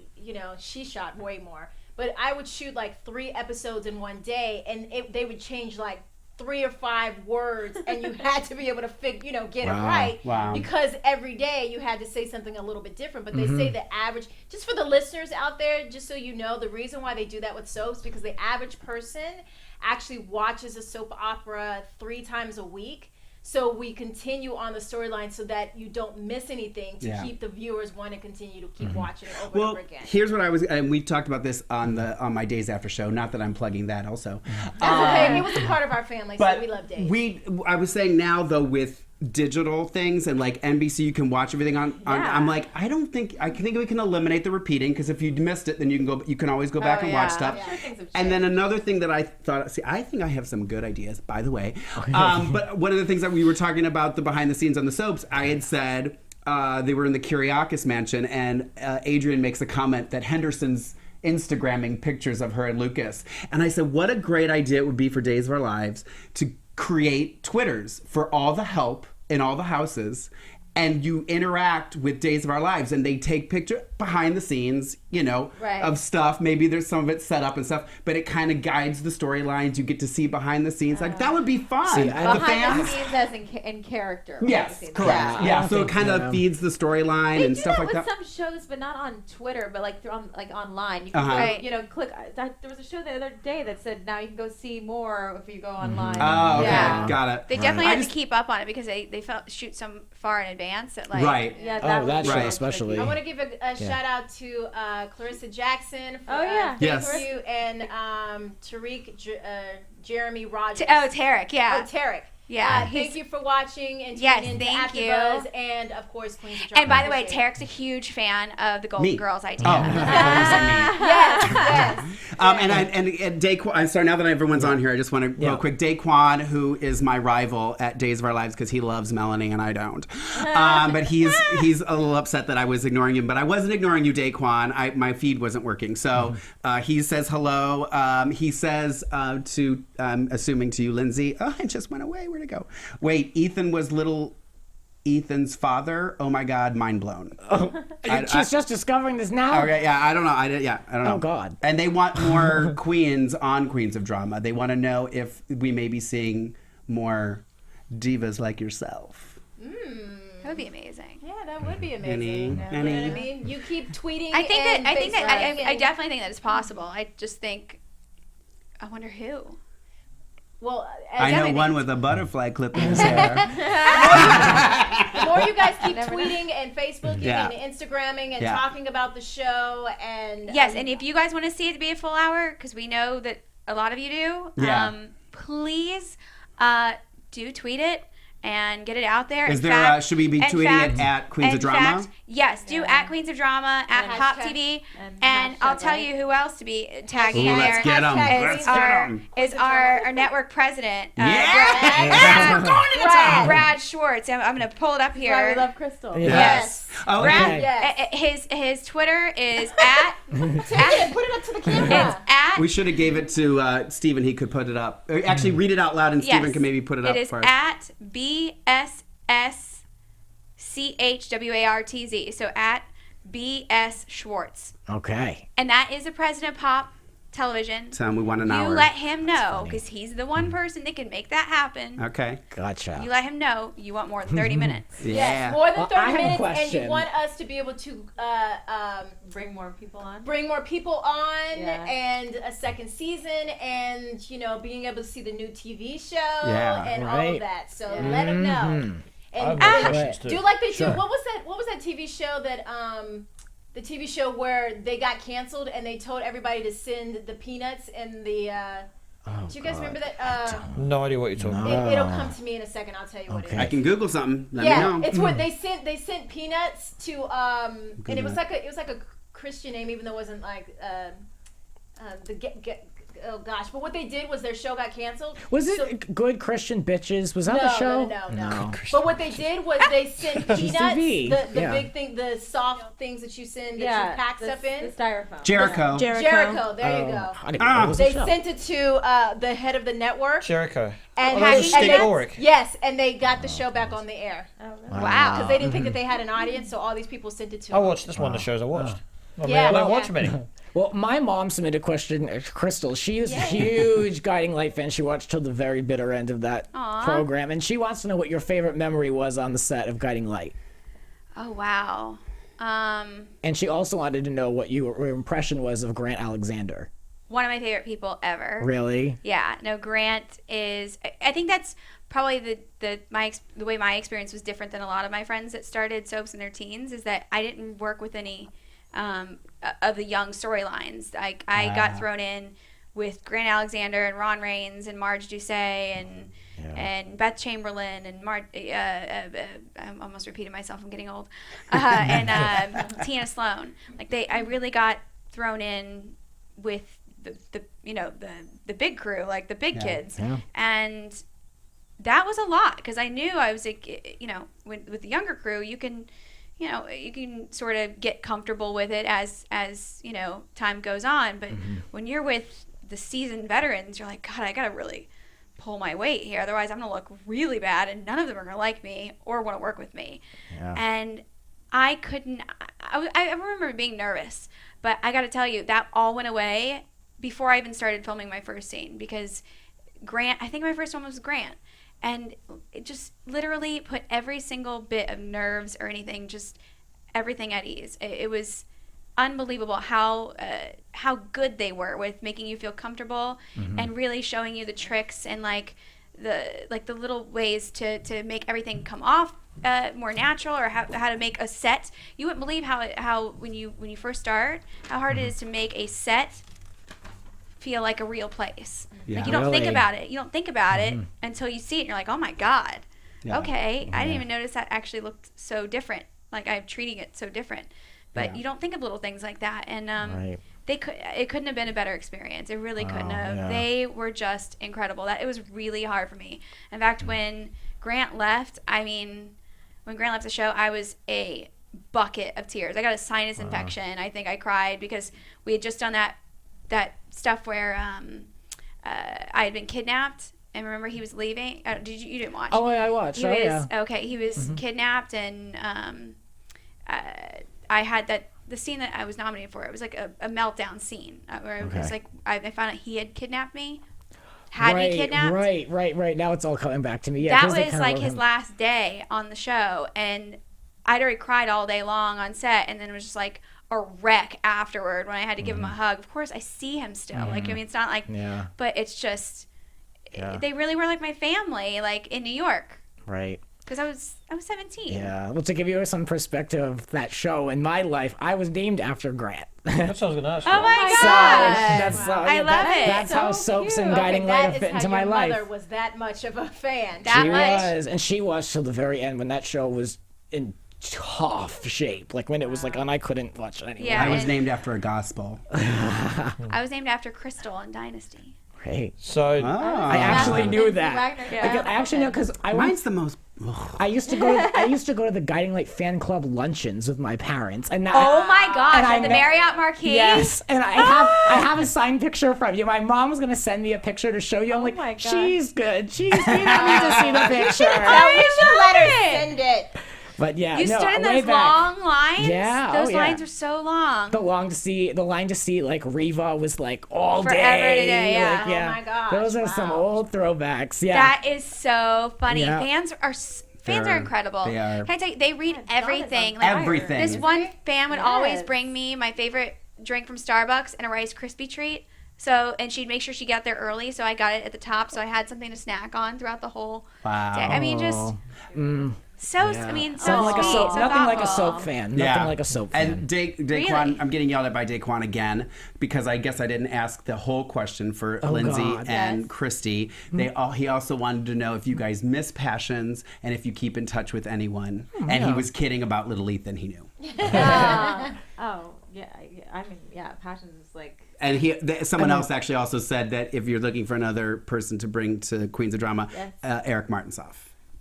she shot way more, but I would shoot like 3 episodes in one day, and they would change like 3 or 5 words, and you had to be able to get it right. Wow. Because every day you had to say something a little bit different. But they say the average, just for the listeners out there, just so you know, the reason why they do that with soaps, because the average person actually watches a soap opera 3 times a week. So we continue on the storyline so that you don't miss anything to keep the viewers want to continue to keep watching it over and over again. Here's what I was, and we talked about this on my Days After show. Not that I'm plugging that also. That's okay. It was a part of our family, so we love Days. I was saying now though with digital things and like NBC, you can watch everything on I'm like, I think we can eliminate the repeating, because if you missed it, then you can always go back and watch stuff. Sure, things have And then another thing that I thought, I think I have some good ideas, by the way. But one of the things that we were talking about, the behind the scenes on the soaps, I had said they were in the Kyriakis mansion, and Adrian makes a comment that Henderson's Instagramming pictures of her and Lucas. And I said, what a great idea it would be for Days of Our Lives to create Twitters for all the help in all the houses, and you interact with Days of Our Lives, and they take picture behind the scenes, of stuff. Maybe there's some of it set up and stuff, but it kind of guides the storylines. You get to see behind the scenes. Like, that would be fun. behind the scenes as in character. Yes, correct. Yeah, so it kind of feeds the storyline and stuff like that. With some shows, but not on Twitter, but like online. You can go, click. There was a show the other day that said now you can go see more if you go online. Oh, okay, got it. They definitely have to keep up on it because they shoot so far in advance that Yeah, that show right. especially. I want to give a shout out to Clarissa Jackson. For, yes. Thank you. And Tariq, Jeremy Rogers. Tarek, yeah. Oh, Tarek. Yeah. Thank you for watching and tuning in to Afterbuzz, and of course Queens of Drama. And by the way, Tarek's a huge fan of the Golden Girls idea. Oh, yes. And Daquan, I'm sorry, now that everyone's on here, I just want to real quick. Daquan, who is my rival at Days of Our Lives because he loves Melanie and I don't. But he's a little upset that I was ignoring him. But I wasn't ignoring you, Daquan. My feed wasn't working. So he says hello. He says to, assuming to you, Lyndsay, oh, I just went away. Where'd it go? Wait, Ethan was little Ethan's father? Oh my God, mind blown. She's just discovering this now? Okay, yeah, I don't know. I don't know. Oh, God. And they want more queens on Queens of Drama. They want to know if we may be seeing more divas like yourself. That would be amazing. Yeah, that would be amazing. You know what I mean? You keep tweeting. I definitely think that it's possible. I just think, I wonder who. Well, I know one with a butterfly clip in his hair. The more you guys keep tweeting and Facebooking and Instagramming and talking about the show, and yes, and if you guys want to see it to be a full hour, because we know that a lot of you do, please do tweet it and get it out there. Is there? Should we be tweeting it at Queens of Drama? Yes, do at Queens of Drama, at Pop TV, and I'll tell you who else to be tagging in there. Let's get them. Is our network president, Brad Schwartz. I'm going to pull it up here. We love Crystal. Yes. Oh, Brad, his Twitter is at. Put it up to the camera. It's at. We should have gave it to Stephen. He could put it up. Actually, read it out loud, and Stephen can maybe put it up It is for us. at BSSCHWARTZ. So at BS Schwartz. Okay. And that is the president of Pop Television. Tell him we want an hour. You let him know, because he's the one person that can make that happen. Okay. Gotcha. You let him know you want more than 30 minutes. Yes, more than 30 I have a minutes, and question. you want us to be able to Bring more people on. And a second season, and being able to see the new TV show and all right. of that. So let them know. And do like they do. What was that TV show that the TV show where they got canceled and they told everybody to send the peanuts and the do you guys remember that? No idea what you're talking about. It'll come to me in a second. I'll tell you what it is. I can Google something. Let me know. It's where they sent peanuts to and it was like a Christian name, even though it wasn't like the oh gosh. But what they did was their show got canceled. Was it Good Christian Bitches? Was that No, the show? no. But what they did was they sent peanuts, TV. the Yeah. big thing, the soft things that you send, that you pack stuff in. The styrofoam. Jericho. Jericho, there you go. I didn't know it was a They show. sent it to the head of the network. Jericho. And, that was Steve they, Ulrich. Yes, and they got the show back on the air. Wow. Because they didn't think that they had an audience, so all these people sent it to I them. watched this one of the shows I watched. I mean, Yeah. I don't watch many. Well, my mom submitted a question. Crystal, she is a huge Guiding Light fan. She watched till the very bitter end of that program, and she wants to know what your favorite memory was on the set of Guiding Light. Oh wow. And she also wanted to know what your impression was of Grant Alexander. One of my favorite people ever. Really? Yeah. No, Grant is. I think that's probably the way my experience was different than a lot of my friends that started soaps in their teens. Is that I didn't work with any of the young storylines. I got thrown in with Grant Alexander and Ron Raines and Marge Doucet and Beth Chamberlain and I almost repeated myself. I'm getting old. And Tina Sloan. I really got thrown in with the big crew, like the big kids, and that was a lot because I knew I was like, with the younger crew, you can sort of get comfortable with it as time goes on, but when you're with the seasoned veterans, you're like, God, I gotta really pull my weight here, otherwise I'm gonna look really bad and none of them are gonna like me or want to work with me. And I couldn't. I remember being nervous, but I gotta tell you, that all went away before I even started filming my first scene, because Grant, I think my first one was Grant, and it just literally put every single bit of nerves or anything, just everything at ease. It was unbelievable how good they were with making you feel comfortable and really showing you the tricks and the little ways to make everything come off more natural, or how to make a set. You wouldn't believe how when you first start, how hard it is to make a set feel like a real place. Yeah. You don't think Really? about it. You don't think about it until you see it and you're like, oh my God. Yeah. Okay. I didn't even notice that actually looked so different. Like I'm treating it so different. But you don't think of little things like that. And it couldn't have been a better experience. It really couldn't have. yeah. They were just incredible. It was really hard for me. In fact, when Grant left, when Grant left the show, I was a bucket of tears. I got a sinus infection. I think I cried because we had just done that stuff where I had been kidnapped, and remember he was leaving. You didn't watch? Oh, I watched. He was kidnapped, and I had the scene that I was nominated for. It was like a meltdown scene where it was like I found out he had kidnapped me. Had me kidnapped. Right. Now it's all coming back to me. Yeah, that was like his last day on the show, and I'd already cried all day long on set, and then it was just like a wreck afterward when I had to give him a hug. Of course, I see him still. It's not like, but it's just, they really were like my family, like in New York. Right. Because I was 17. Yeah. Well, to give you some perspective of that show in my life, I was named after Grant. That's what I was going to ask. Oh my So, God. I love it. That's how soaps cute. and Guiding Okay, Light that have is fit how into my your life. mother was that much of a fan. She was, and she was till the very end when that show was in tough shape. Like when it was like on, I couldn't watch it anymore. Yeah, I was named after a gospel. I was named after Crystal on Dynasty. Right. So, I actually knew that. Wagner, Because I actually know because Mine's the most. I used to go to the Guiding Light fan club luncheons with my parents, and Oh my gosh, and I at the met- Marriott Marquis? Yes, and I have a signed picture from you. My mom was gonna send me a picture to show you. I'm my like, God. she's good. You don't need to see the picture. No, you should let her send it. But yeah, You no, stood in way those back. long lines? Yeah, Those oh, yeah. lines are so long. The line to see like Riva was like all Forever day. today, yeah. Like, Oh my gosh, Those are some old throwbacks. Yeah. That is so funny. Yeah. Fans are incredible. They are. Can I tell you, they read everything. Donna's on fire. Everything. This one fan would always Yes. bring me my favorite drink from Starbucks and a Rice Krispie treat. So, and she'd make sure she got there early, so I got it at the top, so I had something to snack on throughout the whole Wow. day. I mean, just so Something so like a sweet, soap, so nothing like a thoughtful. soap fan. Nothing like a soap fan. And Daquan, Really? I'm getting yelled at by Daquan again because I guess I didn't ask the whole question for Lyndsay God. and Chrystee. He also wanted to know if you guys miss Passions and if you keep in touch with anyone. And he was kidding about little Ethan. He knew. Oh, I mean, Passion's like. And someone else actually also said that if you're looking for another person to bring to Queens of Drama, Eric Martinsoff.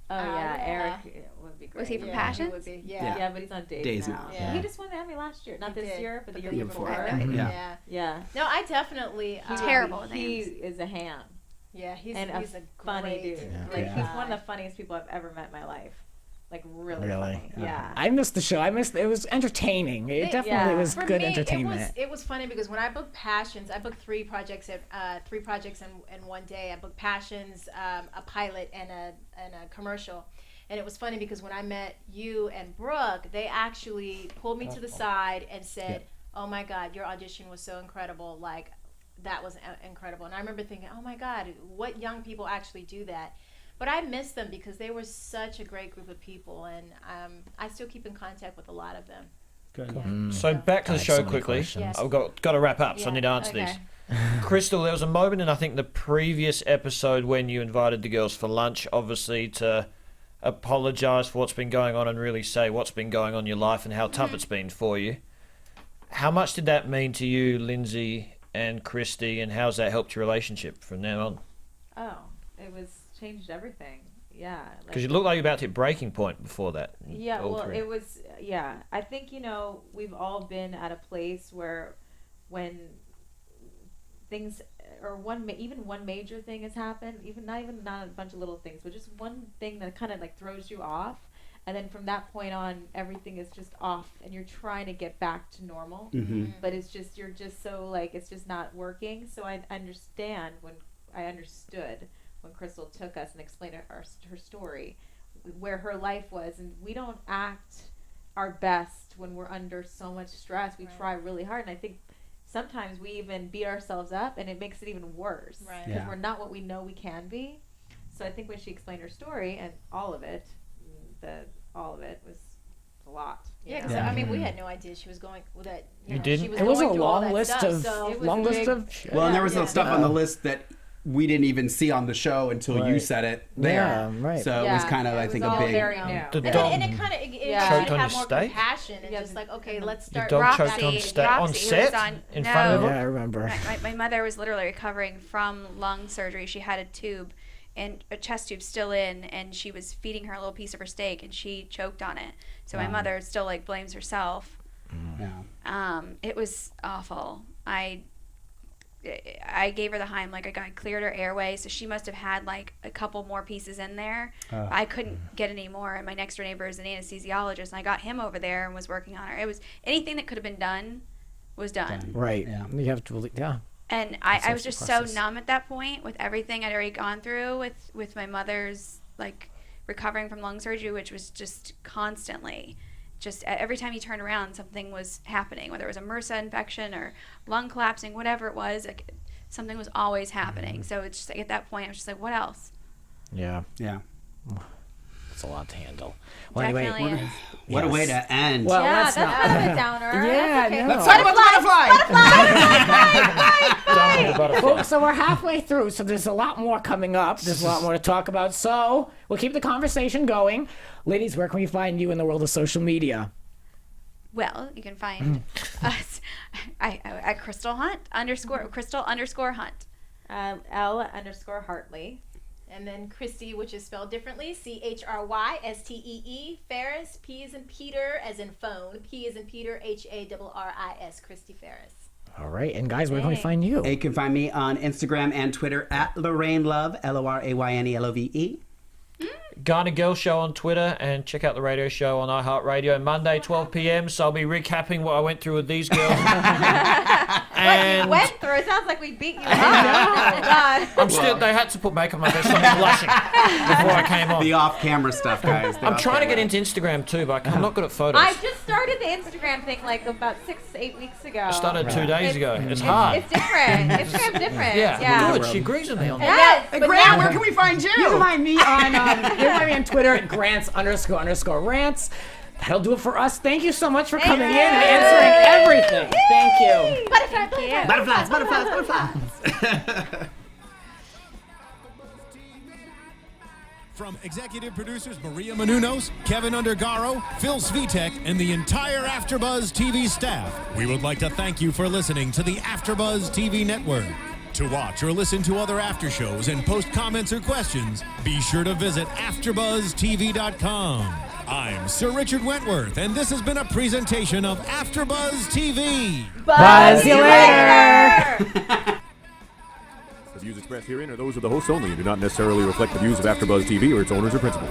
Oh yeah, Eric would be great. Was he from Passion? Yeah, but he's on Days now. Yeah. He just won the Emmy last year, not this year, but the year before. Yeah. No, I definitely. He's terrible. He is a ham. Yeah, he's a funny dude. Yeah. Like he's one of the funniest people I've ever met in my life. Like really funny. Yeah. I missed the show. It was entertaining. It definitely was good entertainment. It was funny because when I booked Passions, I booked 3 projects in one day. I booked Passions, a pilot, and a commercial. And it was funny because when I met you and Brooke, they actually pulled me to the side and said, "Oh my God, your audition was so incredible! Like, that was incredible." And I remember thinking, "Oh my God, what young people actually do that?" But I miss them because they were such a great group of people, and I still keep in contact with a lot of them. Good. Yeah. So back to the show quickly. Yes. I've got to wrap up, so I need to answer these. Crystal, there was a moment in I think the previous episode when you invited the girls for lunch, obviously to apologise for what's been going on and really say what's been going on in your life and how tough it's been for you. How much did that mean to you, Lyndsay and Chrystee, and how's that helped your relationship from now on? Oh, it was changed everything. Yeah. Because you looked like you were about to hit breaking point before that. Yeah, well, it was, I think, we've all been at a place where when things, or even one major thing has happened, not a bunch of little things, but just one thing that kind of like throws you off. And then from that point on, everything is just off and you're trying to get back to normal. Mm-hmm. But you're just so like, it's just not working. So I understood when Crystal took us and explained her story, where her life was, and we don't act our best when we're under so much stress. We try really hard, and I think sometimes we even beat ourselves up, and it makes it even worse because we're not what we know we can be. So I think when she explained her story and all of it was a lot. Yeah, because I mean, we had no idea she was going with that. You didn't? She was it was a going through all that long list stuff, of so it was long a list big- of. Well, and there was some stuff on the list that we didn't even see on the show until you said it there. Yeah, right. So it was kind of, I think, a all big. very new. The And dog it kind of choked on have your more steak? compassion and just like, okay, let's Your start. dog Roxy- choked on Roxy set was on- in no. front of Yeah, I everyone? remember. My mother was literally recovering from lung surgery. She had a tube, and a chest tube still in, and she was feeding her a little piece of her steak, and she choked on it. So my mother still like blames herself. Yeah. It was awful. I gave her the Heimlich. I cleared her airway, so she must have had like a couple more pieces in there. I couldn't get any more, and my next door neighbor is an anesthesiologist, and I got him over there and was working on her. It was anything that could have been done was done. Right. Yeah. You have to. Yeah. And I was just so process. numb at that point with everything I'd already gone through with my mother's like recovering from lung surgery, which was just constantly. Just every time you turned around, something was happening, whether it was a MRSA infection or lung collapsing, whatever it was, like, something was always happening. So it's just like, at that point, I was just like, what else? Yeah. Yeah. It's a lot to handle. Well, Definitely anyway, is. What a way to end. Well, Yeah, let's that's not. kind of a downer. Yeah, That's okay. no. Let's talk about the butterfly. Done with the butterfly. Well, so we're halfway through, so there's a lot more coming up. There's a lot more to talk about. So we'll keep the conversation going. Ladies, where can we find you in the world of social media? Well, you can find us at Crystal Hunt _Hunt. L_Hartley. And then Chrystee, which is spelled differently, Chrystee, Pharris, P as in Peter, as in phone, P as in Peter, HARRIS, Chrystee Pharris. All right, and guys, where can we find you? You can find me on Instagram and Twitter at Lorraine Love, LORAYNELOVE. Garner Girl Show on Twitter, and check out the radio show on iHeartRadio Monday 12 p.m. So I'll be recapping what I went through with these girls. What you went through? It sounds like we beat you up. I'm still. They had to put makeup on my face. So I'm blushing before I came on. The off-camera stuff, guys. I'm trying to get into Instagram too, but I'm not good at photos. I just started the Instagram thing like about 6-8 weeks ago. I started 2 days ago. It's hard. It's different. Instagram's different. Yeah, good. She agrees with me on that. Yes, Hey, but Grant, now- where can we find you? You can find me on Twitter at Grants__rants. That'll do it for us. Thank you so much for coming in and answering everything. Thank you. Butterflies. From executive producers Maria Menounos, Kevin Undergaro, Phil Svitek, and the entire Afterbuzz TV staff, we would like to thank you for listening to the Afterbuzz TV network. To watch or listen to other after shows and post comments or questions, be sure to visit AfterBuzzTV.com. I'm Sir Richard Wentworth, and this has been a presentation of Afterbuzz TV. Buzz you later! The views expressed herein are those of the hosts only and do not necessarily reflect the views of AfterBuzz TV or its owners or principals.